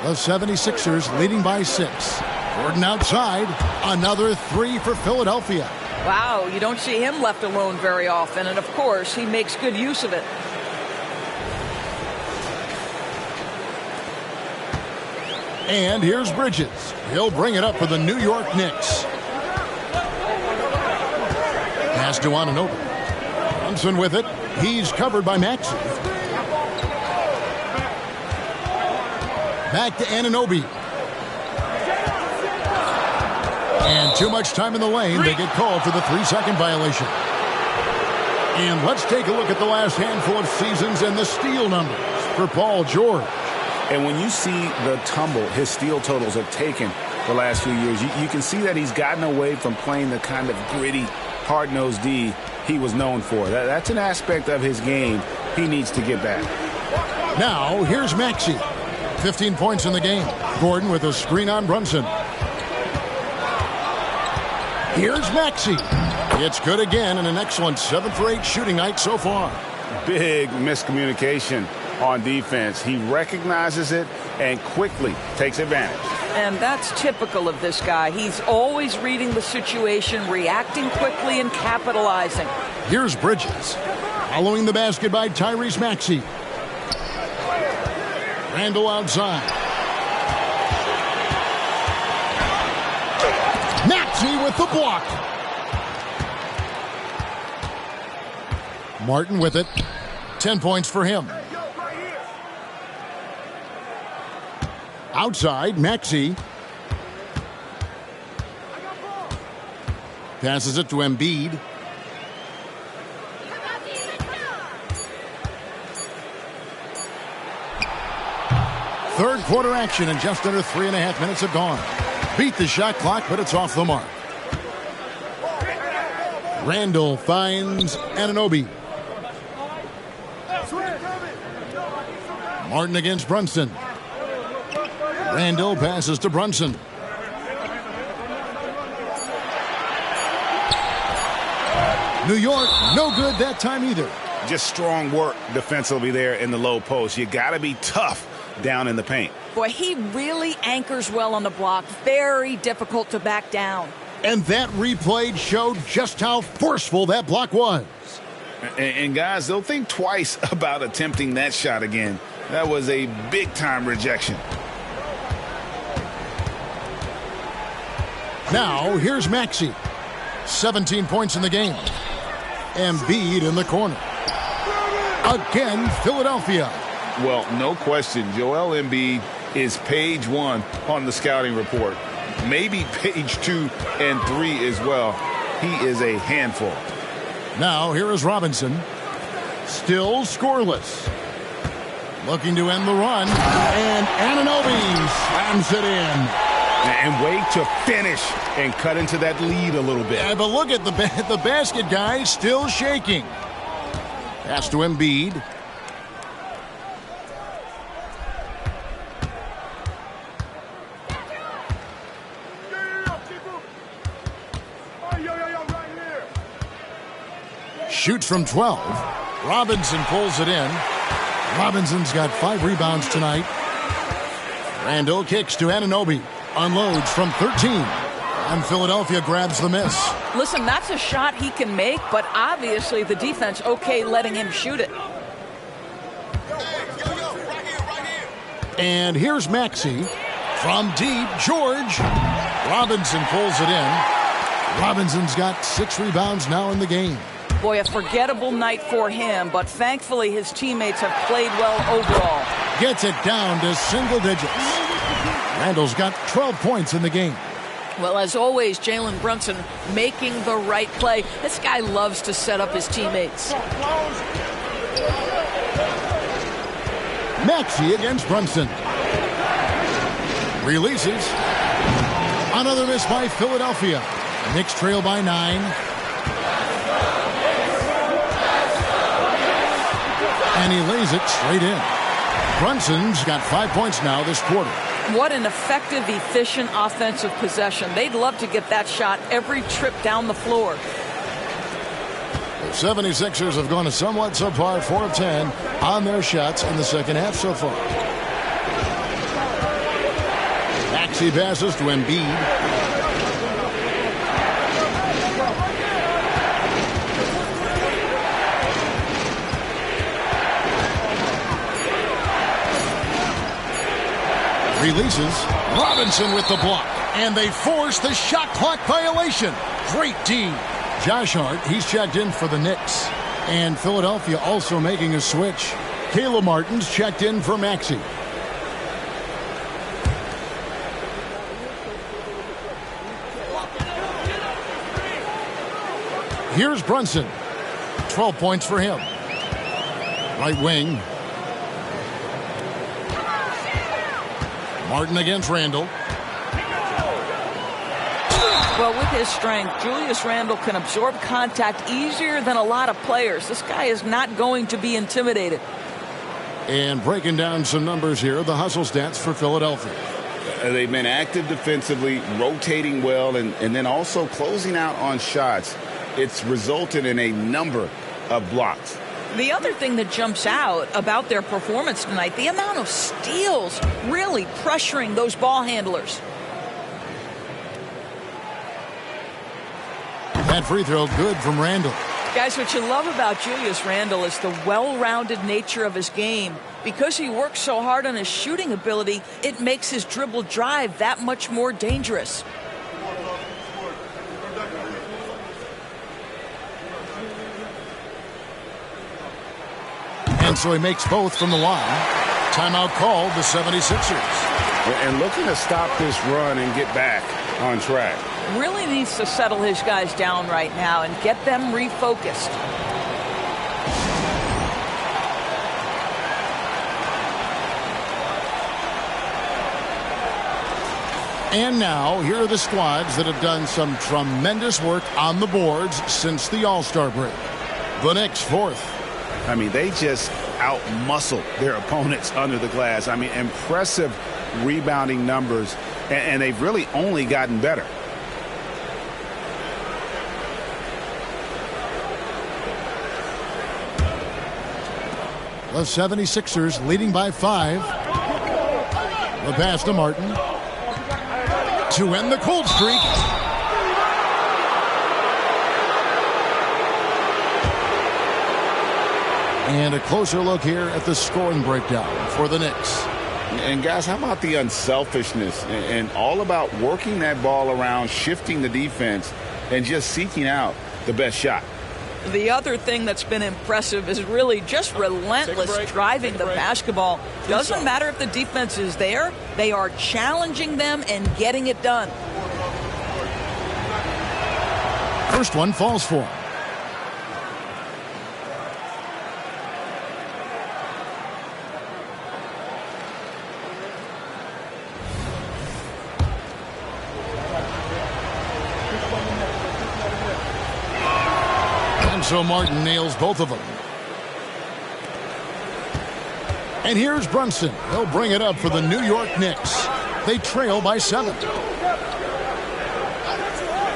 The 76ers leading by 6. Gordon outside. Another 3 for Philadelphia. Wow, you don't see him left alone very often, and of course, he makes good use of it. And here's Bridges. He'll bring it up for the New York Knicks. Pass to Anunoby. Brunson with it. He's covered by Maxey. Back to Anunoby. And too much time in the lane. They get called for the 3-second violation. And let's take a look at the last handful of seasons and the steal numbers for Paul George. And when you see the tumble his steal totals have taken the last few years, you can see that he's gotten away from playing the kind of gritty, hard-nosed D he was known for. That's an aspect of his game he needs to get back. Now, here's Maxey. 15 points in the game. Gordon with a screen on Brunson. Here's Maxey. It's good again and an excellent 7 for 8 shooting night so far. Big miscommunication on defense. He recognizes it and quickly takes advantage. And that's typical of this guy. He's always reading the situation, reacting quickly, and capitalizing. Here's Bridges. Following the basket by Tyrese Maxey. Randall outside. Maxey with the block. Martin with it. 10 points for him. Outside, Maxey. Passes it to Embiid. Third quarter action and just under 3.5 minutes have gone. Beat the shot clock, but it's off the mark. Randall finds Anunoby. Martin against Brunson. Randall passes to Brunson. New York, no good that time either. Just strong work defensively there in the low post. You got to be tough down in the paint. Boy, he really anchors well on the block. Very difficult to back down. And that replay showed just how forceful that block was. And guys, they'll think twice about attempting that shot again. That was a big-time rejection. Now, here's Maxey. 17 points in the game. Embiid in the corner. Again, Philadelphia. Well, no question, Joel Embiid is page 1 on the scouting report. Maybe page 2 and 3 as well. He is a handful. Now, here is Robinson. Still scoreless. Looking to end the run. And Anunoby slams it in. And way to finish and cut into that lead a little bit. Yeah, but look at the basket guy still shaking. Pass to Embiid. Shoots from 12. Robinson pulls it in. Robinson's got 5 rebounds tonight. Randall kicks to Anunoby. Unloads from 13. And Philadelphia grabs the miss. Listen, that's a shot he can make, but obviously the defense okay letting him shoot it. And here's Maxey. From deep, George. Robinson pulls it in. Robinson's got 6 rebounds now in the game. Boy, a forgettable night for him, but thankfully his teammates have played well overall. Gets it down to single digits. Randall's got 12 points in the game. Well, as always, Jalen Brunson making the right play. This guy loves to set up his teammates. Maxey against Brunson. Releases. Another miss by Philadelphia. Knicks trail by 9. And he lays it straight in. Brunson's got 5 points now this quarter. What an effective, efficient offensive possession. They'd love to get that shot every trip down the floor. The 76ers have gone a somewhat subpar 4 of 10 on their shots in the second half so far. Maxey passes to Embiid. Releases. Robinson with the block. And they force the shot clock violation. Great D. Josh Hart, he's checked in for the Knicks. And Philadelphia also making a switch. Caleb Martin's checked in for Maxey. Here's Brunson. 12 points for him. Right wing. Martin against Randle. Well, with his strength, Julius Randle can absorb contact easier than a lot of players. This guy is not going to be intimidated. And breaking down some numbers here, the hustle stats for Philadelphia. They've been active defensively, rotating well, and then also closing out on shots. It's resulted in a number of blocks. The other thing that jumps out about their performance tonight, the amount of steals really pressuring those ball handlers. That free throw good from Randle. Guys, what you love about Julius Randle is the well-rounded nature of his game. Because he works so hard on his shooting ability, it makes his dribble drive that much more dangerous. And so he makes both from the line. Timeout called the 76ers. And looking to stop this run and get back on track. Really needs to settle his guys down right now and get them refocused. And now, here are the squads that have done some tremendous work on the boards since the All-Star break. The Knicks, fourth. I mean, they just out-muscle their opponents under the glass. I mean, impressive rebounding numbers, and they've really only gotten better. The 76ers leading by 5. The pass to Martin. To end the cold streak. And a closer look here at the scoring breakdown for the Knicks. And guys, how about the unselfishness and all about working that ball around, shifting the defense, and just seeking out the best shot. The other thing that's been impressive is really just relentless driving the basketball. Doesn't matter if the defense is there. They are challenging them and getting it done. First one falls for him. So Martin nails both of them. And here's Brunson. He'll bring it up for the New York Knicks. They trail by 7.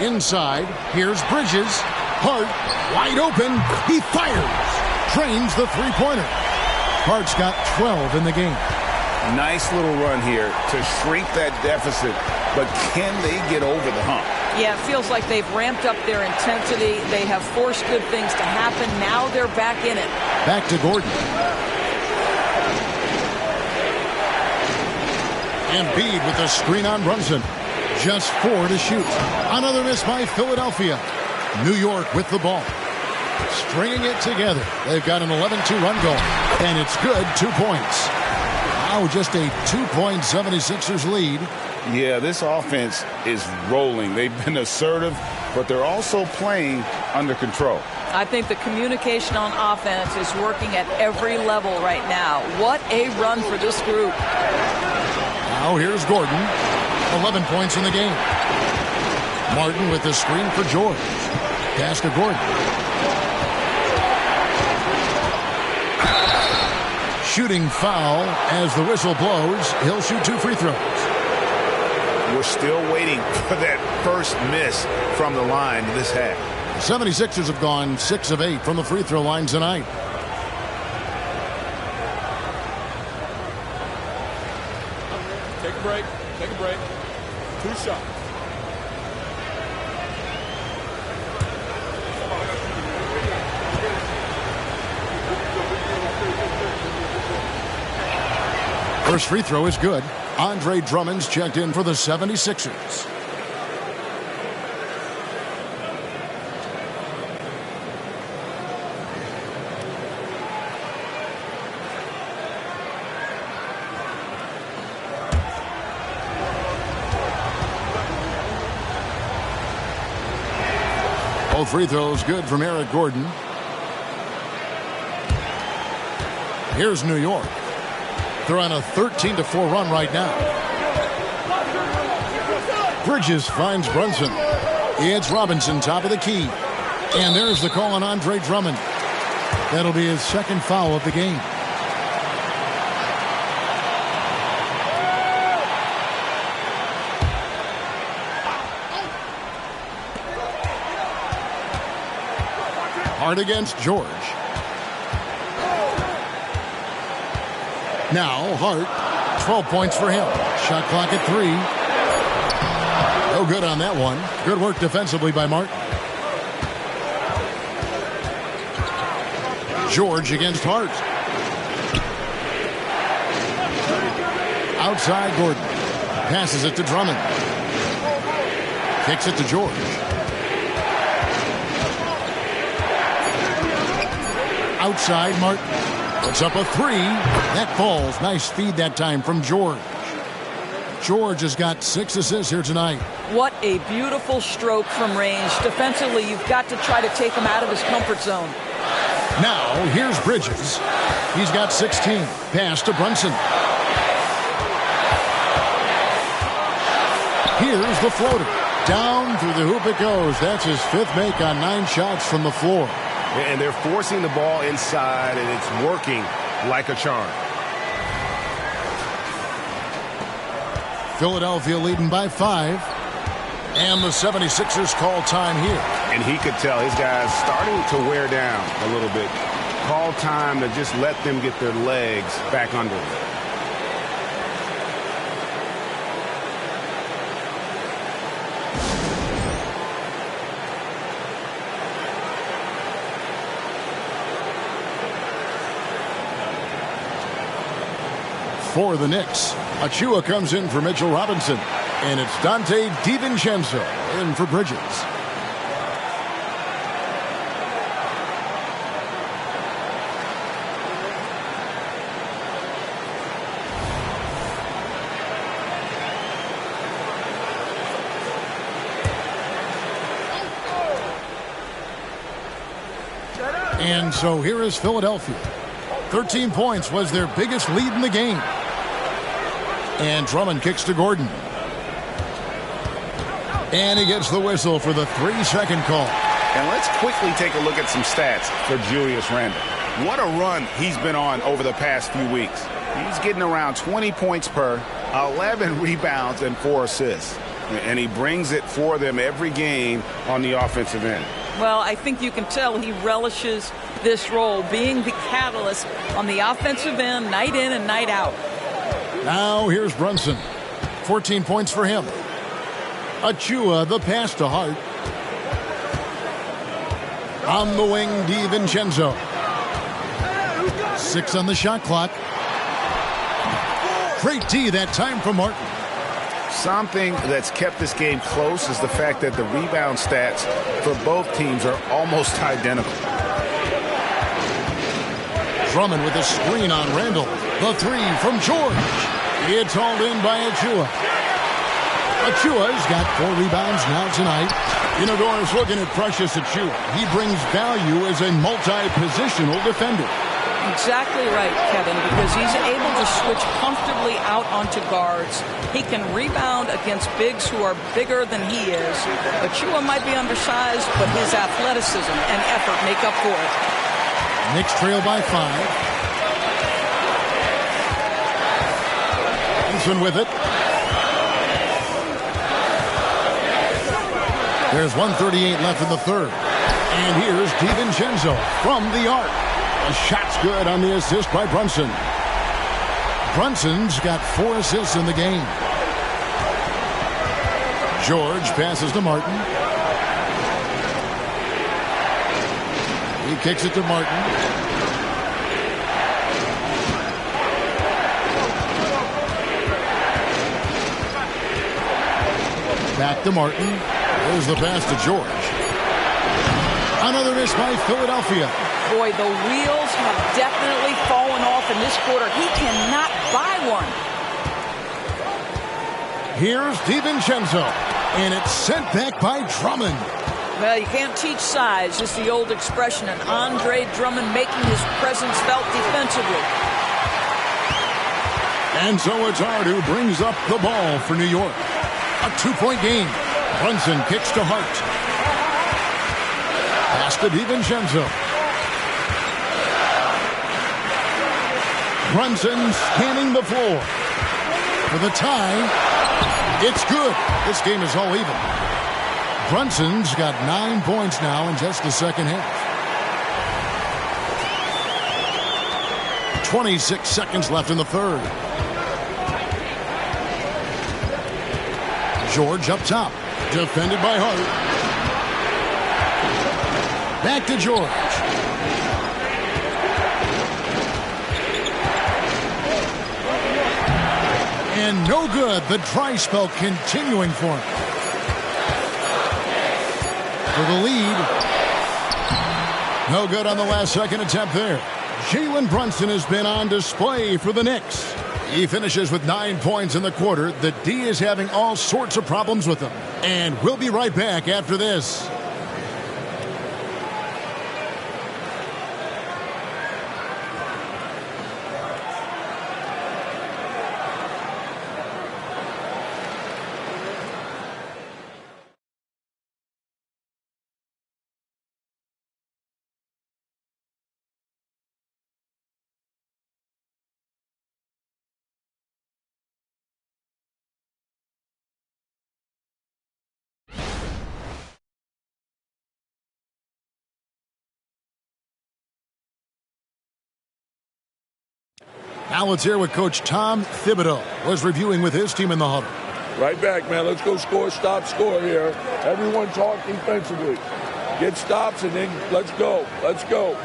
Inside, here's Bridges. Hart, wide open. He fires. Drains the three-pointer. Hart's got 12 in the game. Nice little run here to shrink that deficit, but can they get over the hump? Yeah, it feels like they've ramped up their intensity. They have forced good things to happen. Now they're back in it. Back to Gordon. Embiid with the screen on Brunson. Just 4 to shoot. Another miss by Philadelphia. New York with the ball. Stringing it together. They've got an 11-2 run going. And it's good. 2 points. Now just a 2-point 76ers lead. Yeah, this offense is rolling. They've been assertive, but they're also playing under control. I think the communication on offense is working at every level right now. What a run for this group. Now here's Gordon. 11 points in the game. Martin with the screen for George. Pass to Gordon. Shooting foul as the whistle blows. He'll shoot 2 free throws. We're still waiting for that first miss from the line this half. 76ers have gone 6 of 8 from the free throw line tonight. Take a break. Take a break. 2 shots. First free throw is good. Andre Drummond's checked in for the 76ers. Both free throws good from Eric Gordon. Here's New York. They're on a 13-4 run right now. Bridges finds Brunson. It's Robinson, top of the key. And there's the call on Andre Drummond. That'll be his second foul of the game. Hart against George. Now Hart, 12 points for him. Shot clock at 3. No good on that one. Good work defensively by Martin. George against Hart. Outside Gordon. Passes it to Drummond. Kicks it to George. Outside Martin. Puts up a 3. That falls. Nice feed that time from George. George has got 6 assists here tonight. What a beautiful stroke from range. Defensively, you've got to try to take him out of his comfort zone. Now, here's Bridges. He's got 16. Pass to Brunson. Here's the floater. Down through the hoop it goes. That's his 5th make on 9 shots from the floor. And they're forcing the ball inside, and it's working like a charm. Philadelphia leading by 5. And the 76ers call time here. And he could tell his guys starting to wear down a little bit. Call time to just let them get their legs back under them. For the Knicks, Achua comes in for Mitchell Robinson. And it's Dante DiVincenzo in for Bridges. And so here is Philadelphia. 13 points was their biggest lead in the game. And Drummond kicks to Gordon. And he gets the whistle for the 3-second call. And let's quickly take a look at some stats for Julius Randle. What a run he's been on over the past few weeks. He's getting around 20 points per, 11 rebounds, and 4 assists. And he brings it for them every game on the offensive end. Well, I think you can tell he relishes this role, being the catalyst on the offensive end, night in and night out. Now here's Brunson. 14 points for him. Achua, the pass to Hart. On the wing, DiVincenzo. 6 on the shot clock. Great D that time from Martin. Something that's kept this game close is the fact that the rebound stats for both teams are almost identical. Drummond with a screen on Randle. The 3 from George. It's hauled in by Achua. Achua's got 4 rebounds now tonight. You know, Doris, looking at Precious Achua, he brings value as a multi-positional defender. Exactly right, Kevin, because he's able to switch comfortably out onto guards. He can rebound against bigs who are bigger than he is. Achua might be undersized, but his athleticism and effort make up for it. Knicks trail by 5. Brunson with it. There's 1:38 left in the third. And here's DiVincenzo from the arc. The shot's good on the assist by Brunson. Brunson's got 4 assists in the game. George passes to Martin. He kicks it to Martin. Back to Martin. There's the pass to George. Another miss by Philadelphia. Boy, the wheels have definitely fallen off in this quarter. He cannot buy one. Here's DiVincenzo, and it's sent back by Drummond. Well, you can't teach size. It's the old expression, and Andre Drummond making his presence felt defensively. And so it's Hart who brings up the ball for New York. A 2-point game. Brunson kicks to Hart. Pass to DiVincenzo. Brunson scanning the floor. For the tie. It's good. This game is all even. Brunson's got 9 points now in just the second half. 26 seconds left in the third. George up top. Defended by Hart. Back to George. And no good. The dry spell continuing for him. For the lead. No good on the last second attempt there. Jalen Brunson has been on display for the Knicks. He finishes with 9 points in the quarter. The D is having all sorts of problems with him. And we'll be right back after this. Now let's hear what Coach Tom Thibodeau was reviewing with his team in the huddle. Right back, man. Let's go score, stop, score here. Everyone talk defensively. Get stops and then let's go. Let's go.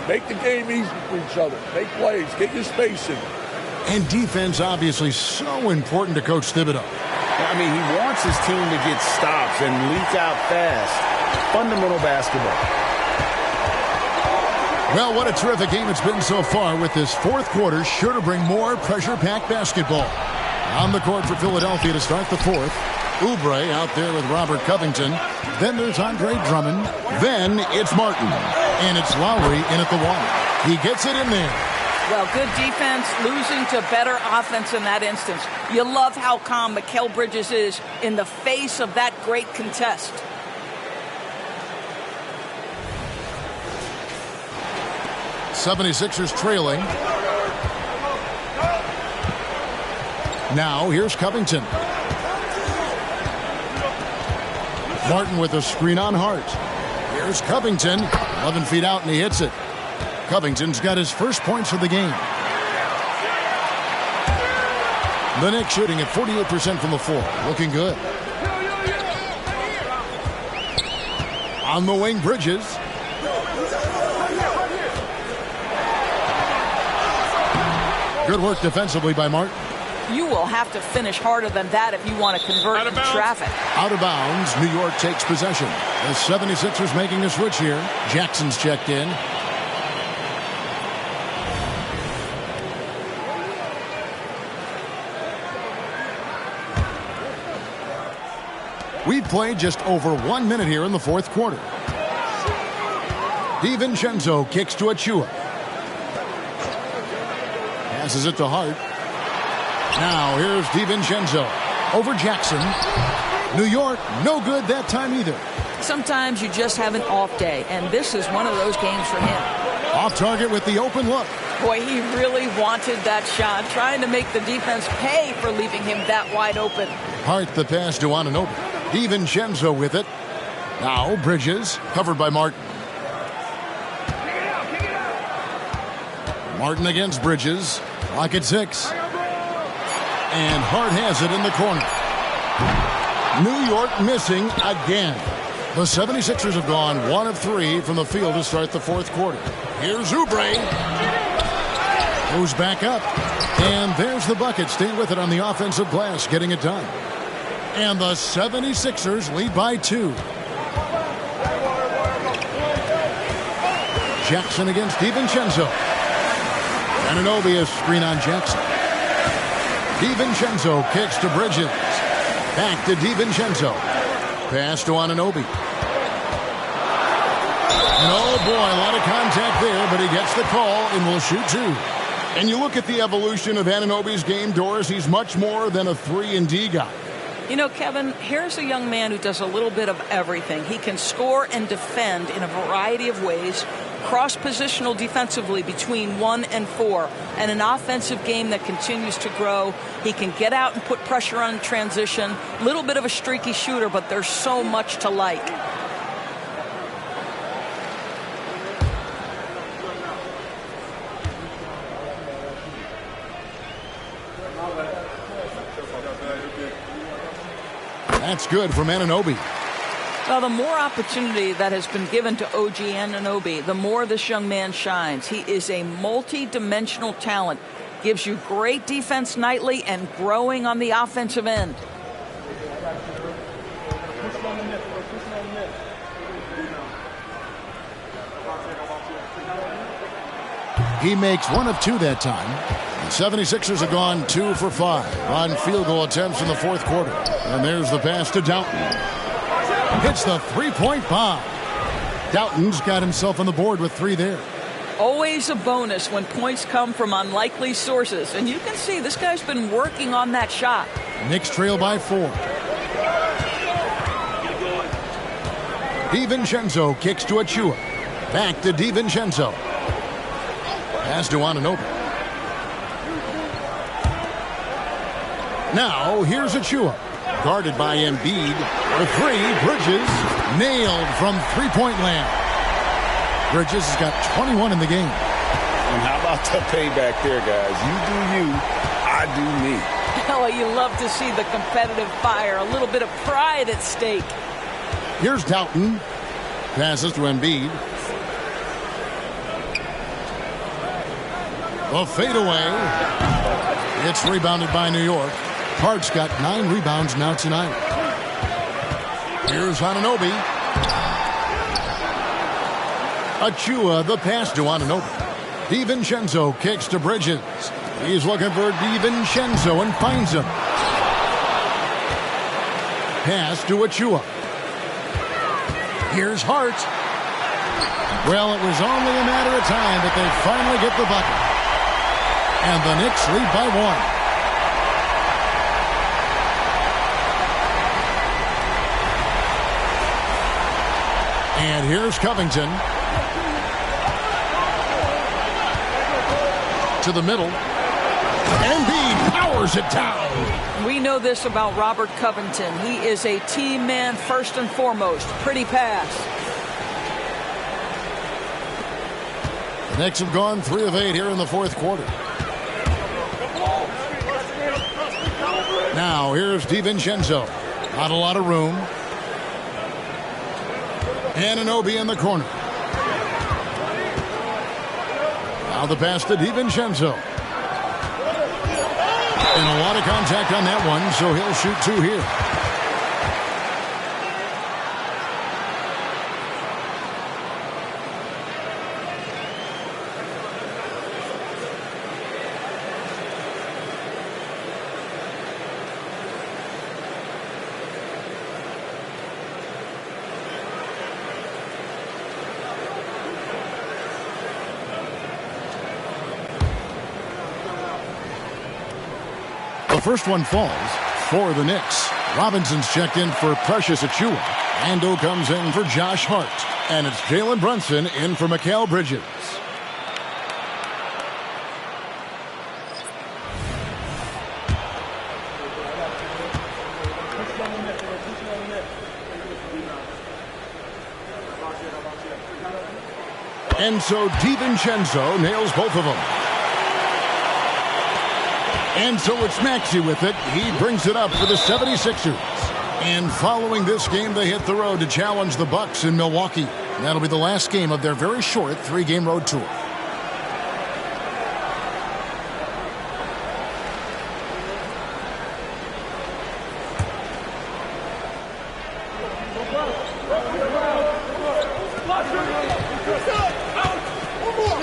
Make the game easy for each other. Make plays. Get your spacing. And defense obviously so important to Coach Thibodeau. I mean, he wants his team to get stops and leak out fast. Fundamental basketball. Well, what a terrific game it's been so far, with this fourth quarter sure to bring more pressure-packed basketball. On the court for Philadelphia to start the fourth. Oubre out there with Robert Covington. Then there's Andre Drummond. Then it's Martin. And it's Lowry in at the one. He gets it in there. Well, good defense, losing to better offense in that instance. You love how calm Mikal Bridges is in the face of that great contest. '76ers trailing. Now here's Covington. Martin with a screen on Hart. Here's Covington. 11 feet out and he hits it. Covington's got his first points of the game. The Knicks shooting at 48% from the floor. Looking good. On the wing, Bridges. Good work defensively by Martin. You will have to finish harder than that if you want to convert traffic. Out of bounds, New York takes possession. The 76ers making a switch here. Jackson's checked in. We've played just over 1 minute here in the fourth quarter. DiVincenzo kicks to Achua. Passes it to Hart. Now here's DiVincenzo over Jackson. New York, no good that time either. Sometimes you just have an off day, and this is one of those games for him. Off target with the open look. Boy, he really wanted that shot, trying to make the defense pay for leaving him that wide open. Hart the pass to Anunoby. DiVincenzo with it. Now Bridges, covered by Martin. Martin against Bridges. Clock at 6. And Hart has it in the corner. New York missing again. The 76ers have gone 1 of 3 from the field to start the fourth quarter. Here's Oubre. Goes back up. And there's the bucket. Stay with it on the offensive glass, getting it done. And the 76ers lead by 2. Jackson against DiVincenzo. Anunoby a screen on Jackson. DiVincenzo kicks to Bridges. Back to DiVincenzo. Pass to Anunoby. And oh boy, a lot of contact there, but he gets the call and will shoot 2. And you look at the evolution of Anunoby's game, Doris, he's much more than a 3-and-D guy. You know, Kevin, here's a young man who does a little bit of everything. He can score and defend in a variety of ways, cross-positional defensively between 1 and 4, and an offensive game that continues to grow. He can get out and put pressure on transition. Little bit of a streaky shooter, but there's so much to like. That's good from Anunoby. Well, the more opportunity that has been given to OG Anunoby, the more this young man shines. He is a multi-dimensional talent. Gives you great defense nightly and growing on the offensive end. He makes 1 of 2 that time. The 76ers have gone 2 for 5 on field goal attempts in the fourth quarter. And there's the pass to Doughton. Hits the three-point bomb. Doughton's got himself on the board with 3 there. Always a bonus when points come from unlikely sources. And you can see this guy's been working on that shot. Knicks trail by 4. DiVincenzo kicks to Achua. Back to DiVincenzo. Pass to Anunoby. Now, here's Achua. Guarded by Embiid. The 3, Bridges. Nailed from three-point land. Bridges has got 21 in the game. And how about the payback there, guys? You do you, I do me. Oh, you love to see the competitive fire. A little bit of pride at stake. Here's Doughton. Passes to Embiid. A fadeaway. It's rebounded by New York. Hart's got 9 rebounds now tonight. Here's Anunoby. Achua, the pass to Anunoby. DiVincenzo kicks to Bridges. He's looking for DiVincenzo and finds him. Pass to Achua. Here's Hart. Well, it was only a matter of time, but they finally get the bucket. And the Knicks lead by 1. And here's Covington. To the middle. Embiid powers it down. We know this about Robert Covington. He is a team man first and foremost. Pretty pass. The Knicks have gone 3 of 8 here in the fourth quarter. Now here's DiVincenzo. Not a lot of room. Anunoby in the corner. Now the pass to DiVincenzo. And a lot of contact on that one, so he'll shoot 2 here. The first one falls for the Knicks. Robinson's checked in for Precious Achua. Ando comes in for Josh Hart. And it's Jalen Brunson in for Mikal Bridges. And so DiVincenzo nails both of them. And so it's Maxey with it. He brings it up for the 76ers. And following this game, they hit the road to challenge the Bucks in Milwaukee. That'll be the last game of their very short 3-game road tour.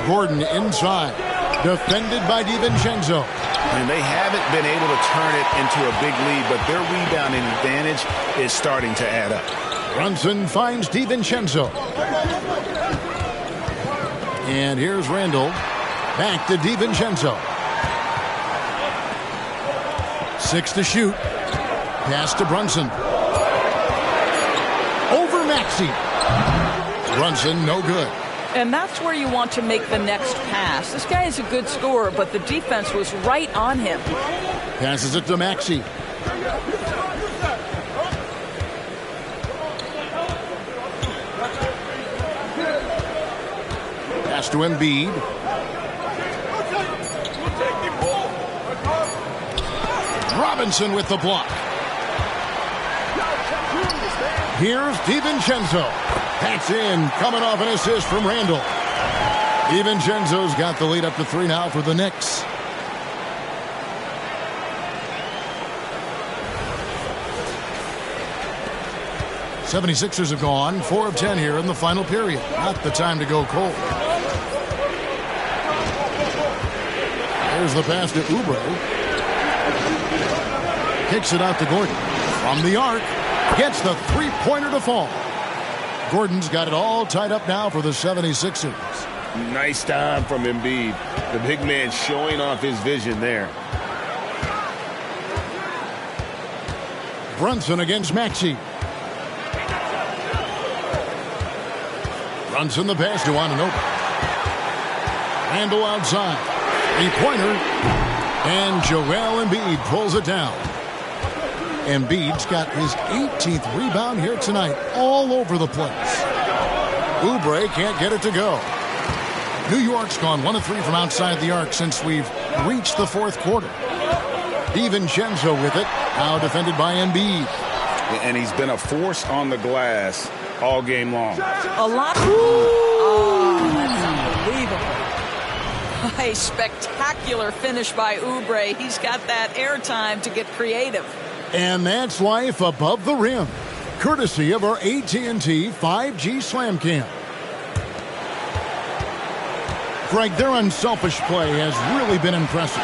Gordon inside. Defended by DiVincenzo. And they haven't been able to turn it into a big lead, but their rebounding advantage is starting to add up. Brunson finds DiVincenzo. And here's Randall. Back to DiVincenzo. 6 to shoot. Pass to Brunson. Over Maxey. Brunson, no good. And that's where you want to make the next pass. This guy is a good scorer, but the defense was right on him. Passes it to Maxey. Pass to Embiid. Robinson with the block. Here's DiVincenzo. That's in, coming off an assist from Randall. DiVincenzo's got the lead up to 3 now for the Knicks. '76ers have gone 4 of 10 here in the final period. Not the time to go cold. There's the pass to Oubre. Kicks it out to Gordon. From the arc. Gets the three-pointer to fall. Gordon's got it all tied up now for the 76ers. Nice time from Embiid. The big man showing off his vision there. Brunson against Maxey. Brunson the pass to Anunoby. Randall outside. Three-pointer. And Joel Embiid pulls it down. Embiid's got his 18th rebound here tonight, all over the place. Oubre can't get it to go. New York's gone 1 of 3 from outside the arc since we've reached the 4th quarter. DiVincenzo with it, now defended by Embiid. And he's been a force on the glass all game long. A lot. Oh, that's unbelievable. A spectacular finish by Oubre. He's got that airtime to get creative. And that's life above the rim, courtesy of our AT&T 5G Slam Cam. Greg, their unselfish play has really been impressive.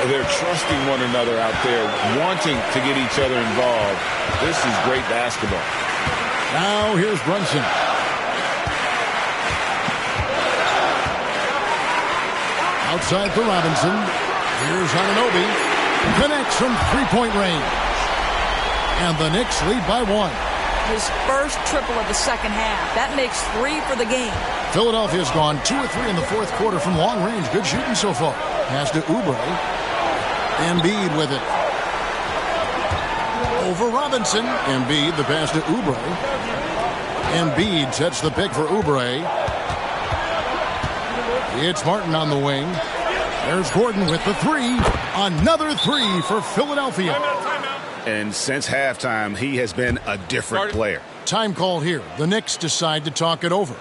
They're trusting one another out there, wanting to get each other involved. This is great basketball. Now here's Brunson. Outside for Robinson. Here's Anunoby. Connects from three-point range. And the Knicks lead by 1. His first triple of the second half. That makes 3 for the game. Philadelphia's gone 2 of 3 in the 4th quarter from long range. Good shooting so far. Pass to Oubre. Embiid with it. Over Robinson. Embiid, the pass to Oubre. Embiid sets the pick for Oubre. It's Martin on the wing. There's Gordon with the 3. Another 3 for Philadelphia. And since halftime, he has been a different player. Time call here. The Knicks decide to talk it over.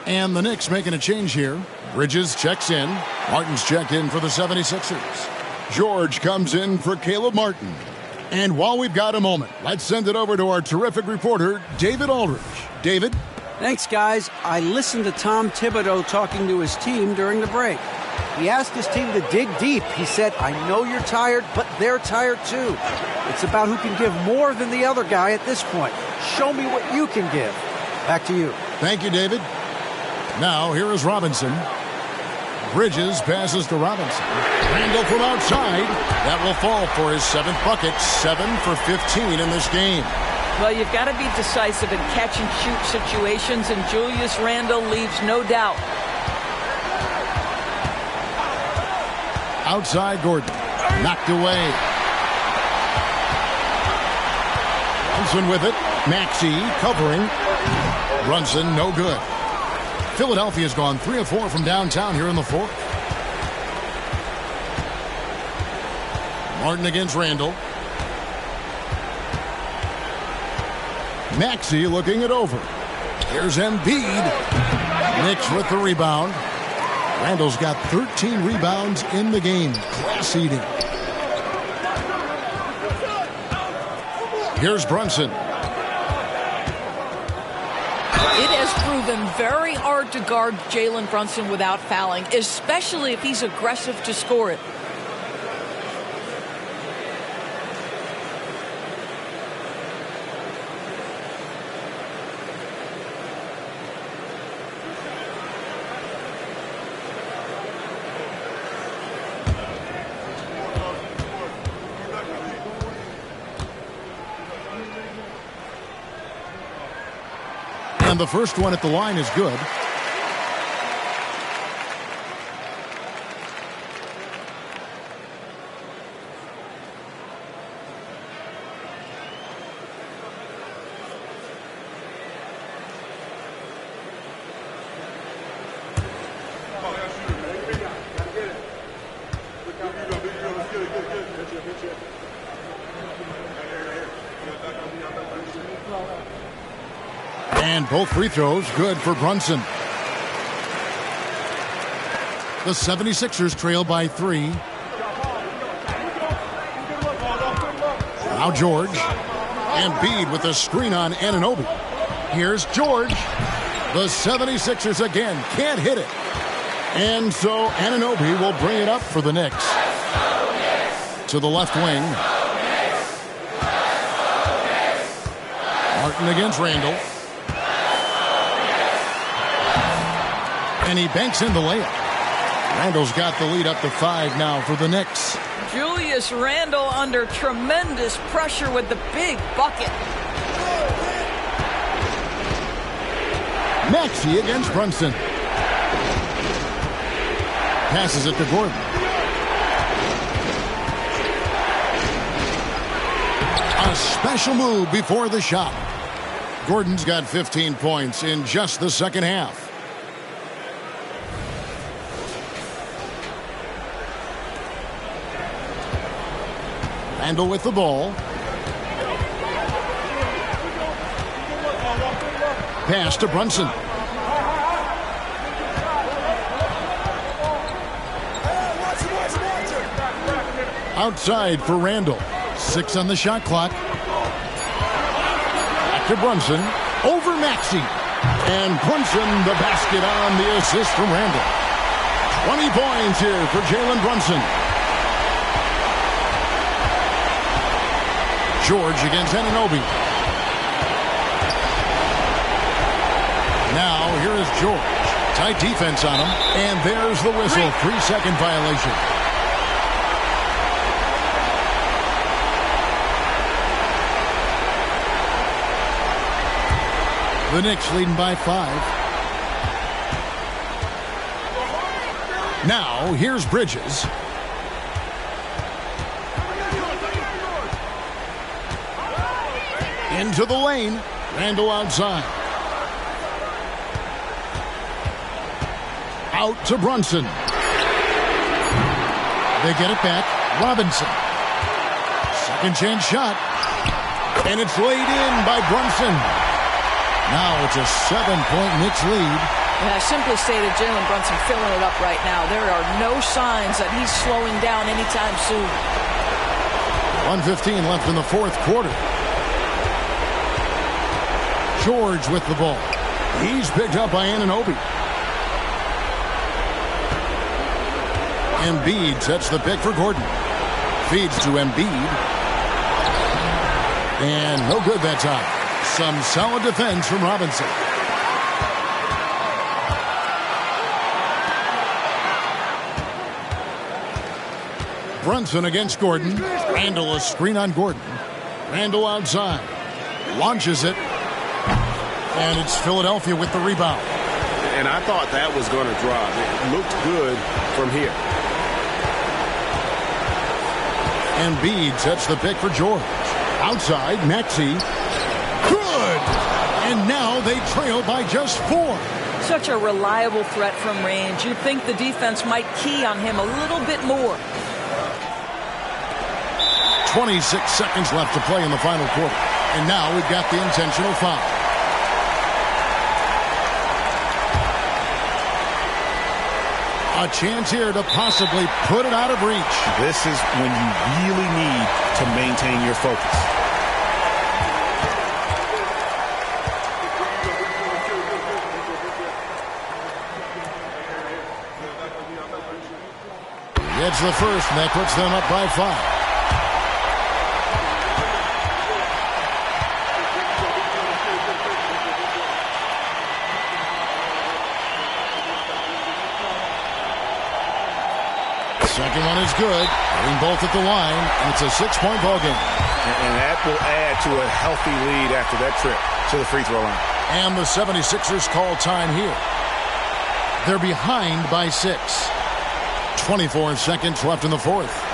And the Knicks making a change here. Bridges checks in. Martin's checked in for the 76ers. George comes in for Caleb Martin. And while we've got a moment, let's send it over to our terrific reporter, David Aldridge. David? Thanks, guys. I listened to Tom Thibodeau talking to his team during the break. He asked his team to dig deep. He said, I know you're tired, but they're tired too. It's about who can give more than the other guy at this point. Show me what you can give. Back to you. Thank you, David. Now, here is Robinson. Bridges passes to Robinson. Randall from outside. That will fall for his 7th bucket. 7 for 15 in this game. Well, you've got to be decisive in catch-and-shoot situations, and Julius Randle leaves no doubt. Outside Gordon. Knocked away. Brunson with it. Maxey covering. Brunson no good. Philadelphia's gone 3 of 4 from downtown here in the 4th. Martin against Randall. Maxey looking it over. Here's Embiid. Knicks with the rebound. Randall's got 13 rebounds in the game. Class eating. Here's Brunson. It has proven very hard to guard Jalen Brunson without fouling, especially if he's aggressive to score it. And the first one at the line is good. And both free throws good for Brunson. The 76ers trail by 3. Now George. Embiid with a screen on Anunoby. Here's George. The 76ers again can't hit it. And so Anunoby will bring it up for the Knicks. To the left wing. Martin against Randall. And he banks in the layup. Randall's got the lead up to 5 now for the Knicks. Julius Randle under tremendous pressure with the big bucket. Maxey against Brunson. Passes it to Gordon. A special move before the shot. Gordon's got 15 points in just the second half. Randle with the ball. Pass to Brunson. Outside for Randle. 6 on the shot clock. Back to Brunson. Over Maxey. And Brunson the basket on the assist from Randle. 20 points here for Jalen Brunson. George against Anunoby. Now here is George. Tight defense on him. And there's the whistle. 3-second violation. The Knicks leading by 5. Now here's Bridges. Into the lane. Randle outside. Out to Brunson. They get it back. Robinson. Second chance shot. And it's laid in by Brunson. Now it's a 7-point Knicks lead. And I simply stated Jalen Brunson filling it up right now. There are no signs that he's slowing down anytime soon. 1:15 left in the fourth quarter. George with the ball. He's picked up by Anunoby. Embiid sets the pick for Gordon. Feeds to Embiid. And no good that time. Some solid defense from Robinson. Brunson against Gordon. Randle a screen on Gordon. Randle outside. Launches it. And it's Philadelphia with the rebound. And I thought that was going to drop. It looked good from here. Embiid sets the pick for George. Outside, Maxey. Good! And now they trail by just 4. Such a reliable threat from range. You'd think the defense might key on him a little bit more. 26 seconds left to play in the final quarter. And now we've got the intentional foul. A chance here to possibly put it out of reach. This is when you really need to maintain your focus. gets the first, and that puts them up by 5. Second one is good. Hitting both at the line, and it's a 6-point ball game. And that will add to a healthy lead after that trip to the free throw line. And the 76ers call time here. They're behind by 6. 24 seconds left in the fourth.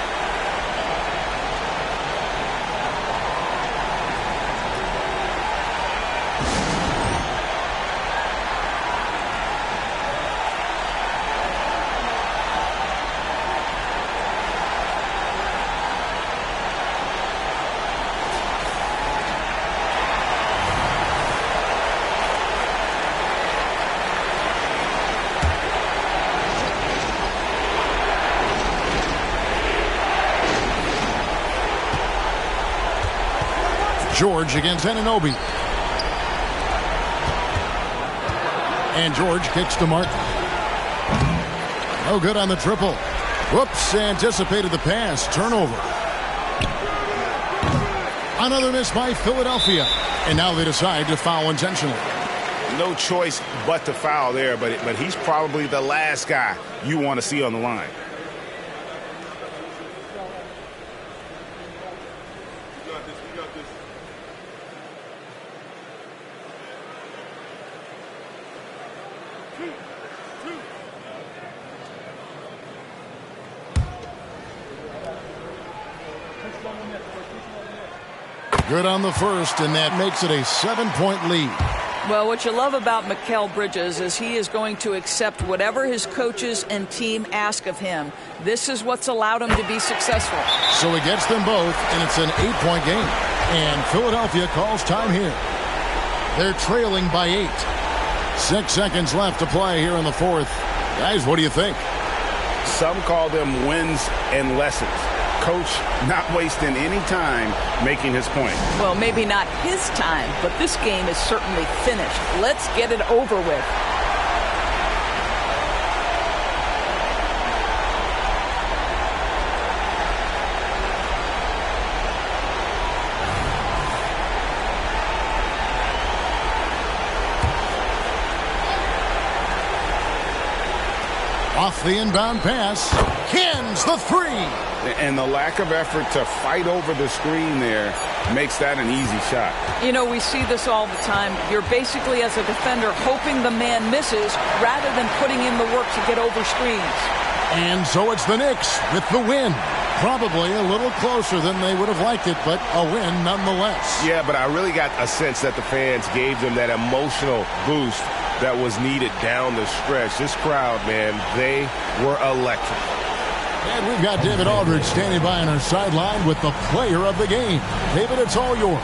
George against Anunoby. And George kicks to Martin. No good on the triple. Whoops, anticipated the pass. Turnover. Another miss by Philadelphia. And now they decide to foul intentionally. No choice but to foul there, but he's probably the last guy you want to see on the line. Good on the first, and that makes it a 7-point lead. Well, what you love about Mikal Bridges is he is going to accept whatever his coaches and team ask of him. This is what's allowed him to be successful. So he gets them both, and it's an 8-point game. And Philadelphia calls time here. They're trailing by 8. 6 seconds left to play here in the fourth. Guys, what do you think? Some call them wins and lessons. Coach not wasting any time making his point. Well, maybe not his time, but this game is certainly finished. Let's get it over with. Off the inbound pass. Cans the three. And the lack of effort to fight over the screen there makes that an easy shot. You know, we see this all the time. You're basically, as a defender, hoping the man misses rather than putting in the work to get over screens. And so it's the Knicks with the win. Probably a little closer than they would have liked it, but a win nonetheless. Yeah, but I really got a sense that the fans gave them that emotional boost that was needed down the stretch. This crowd, man, they were electric. And we've got David Aldridge standing by on our sideline with the player of the game. David, it's all yours.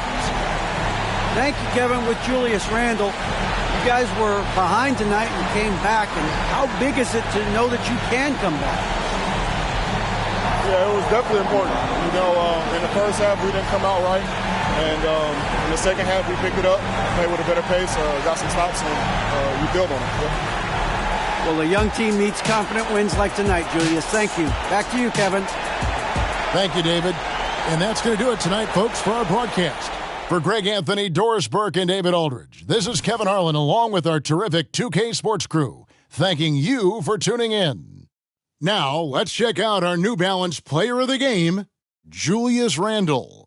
Thank you, Kevin. With Julius Randle, you guys were behind tonight and came back. And how big is it to know that you can come back? Yeah, it was definitely important. You know, in the first half, we didn't come out right. And in the second half, we picked it up, played with a better pace, got some stops, and we built on it. Yeah. Well, a young team needs confident wins like tonight, Julius. Thank you. Back to you, Kevin. Thank you, David. And that's going to do it tonight, folks, for our broadcast. For Greg Anthony, Doris Burke, and David Aldridge, this is Kevin Harlan along with our terrific 2K Sports crew, thanking you for tuning in. Now, let's check out our New Balance player of the game, Julius Randle.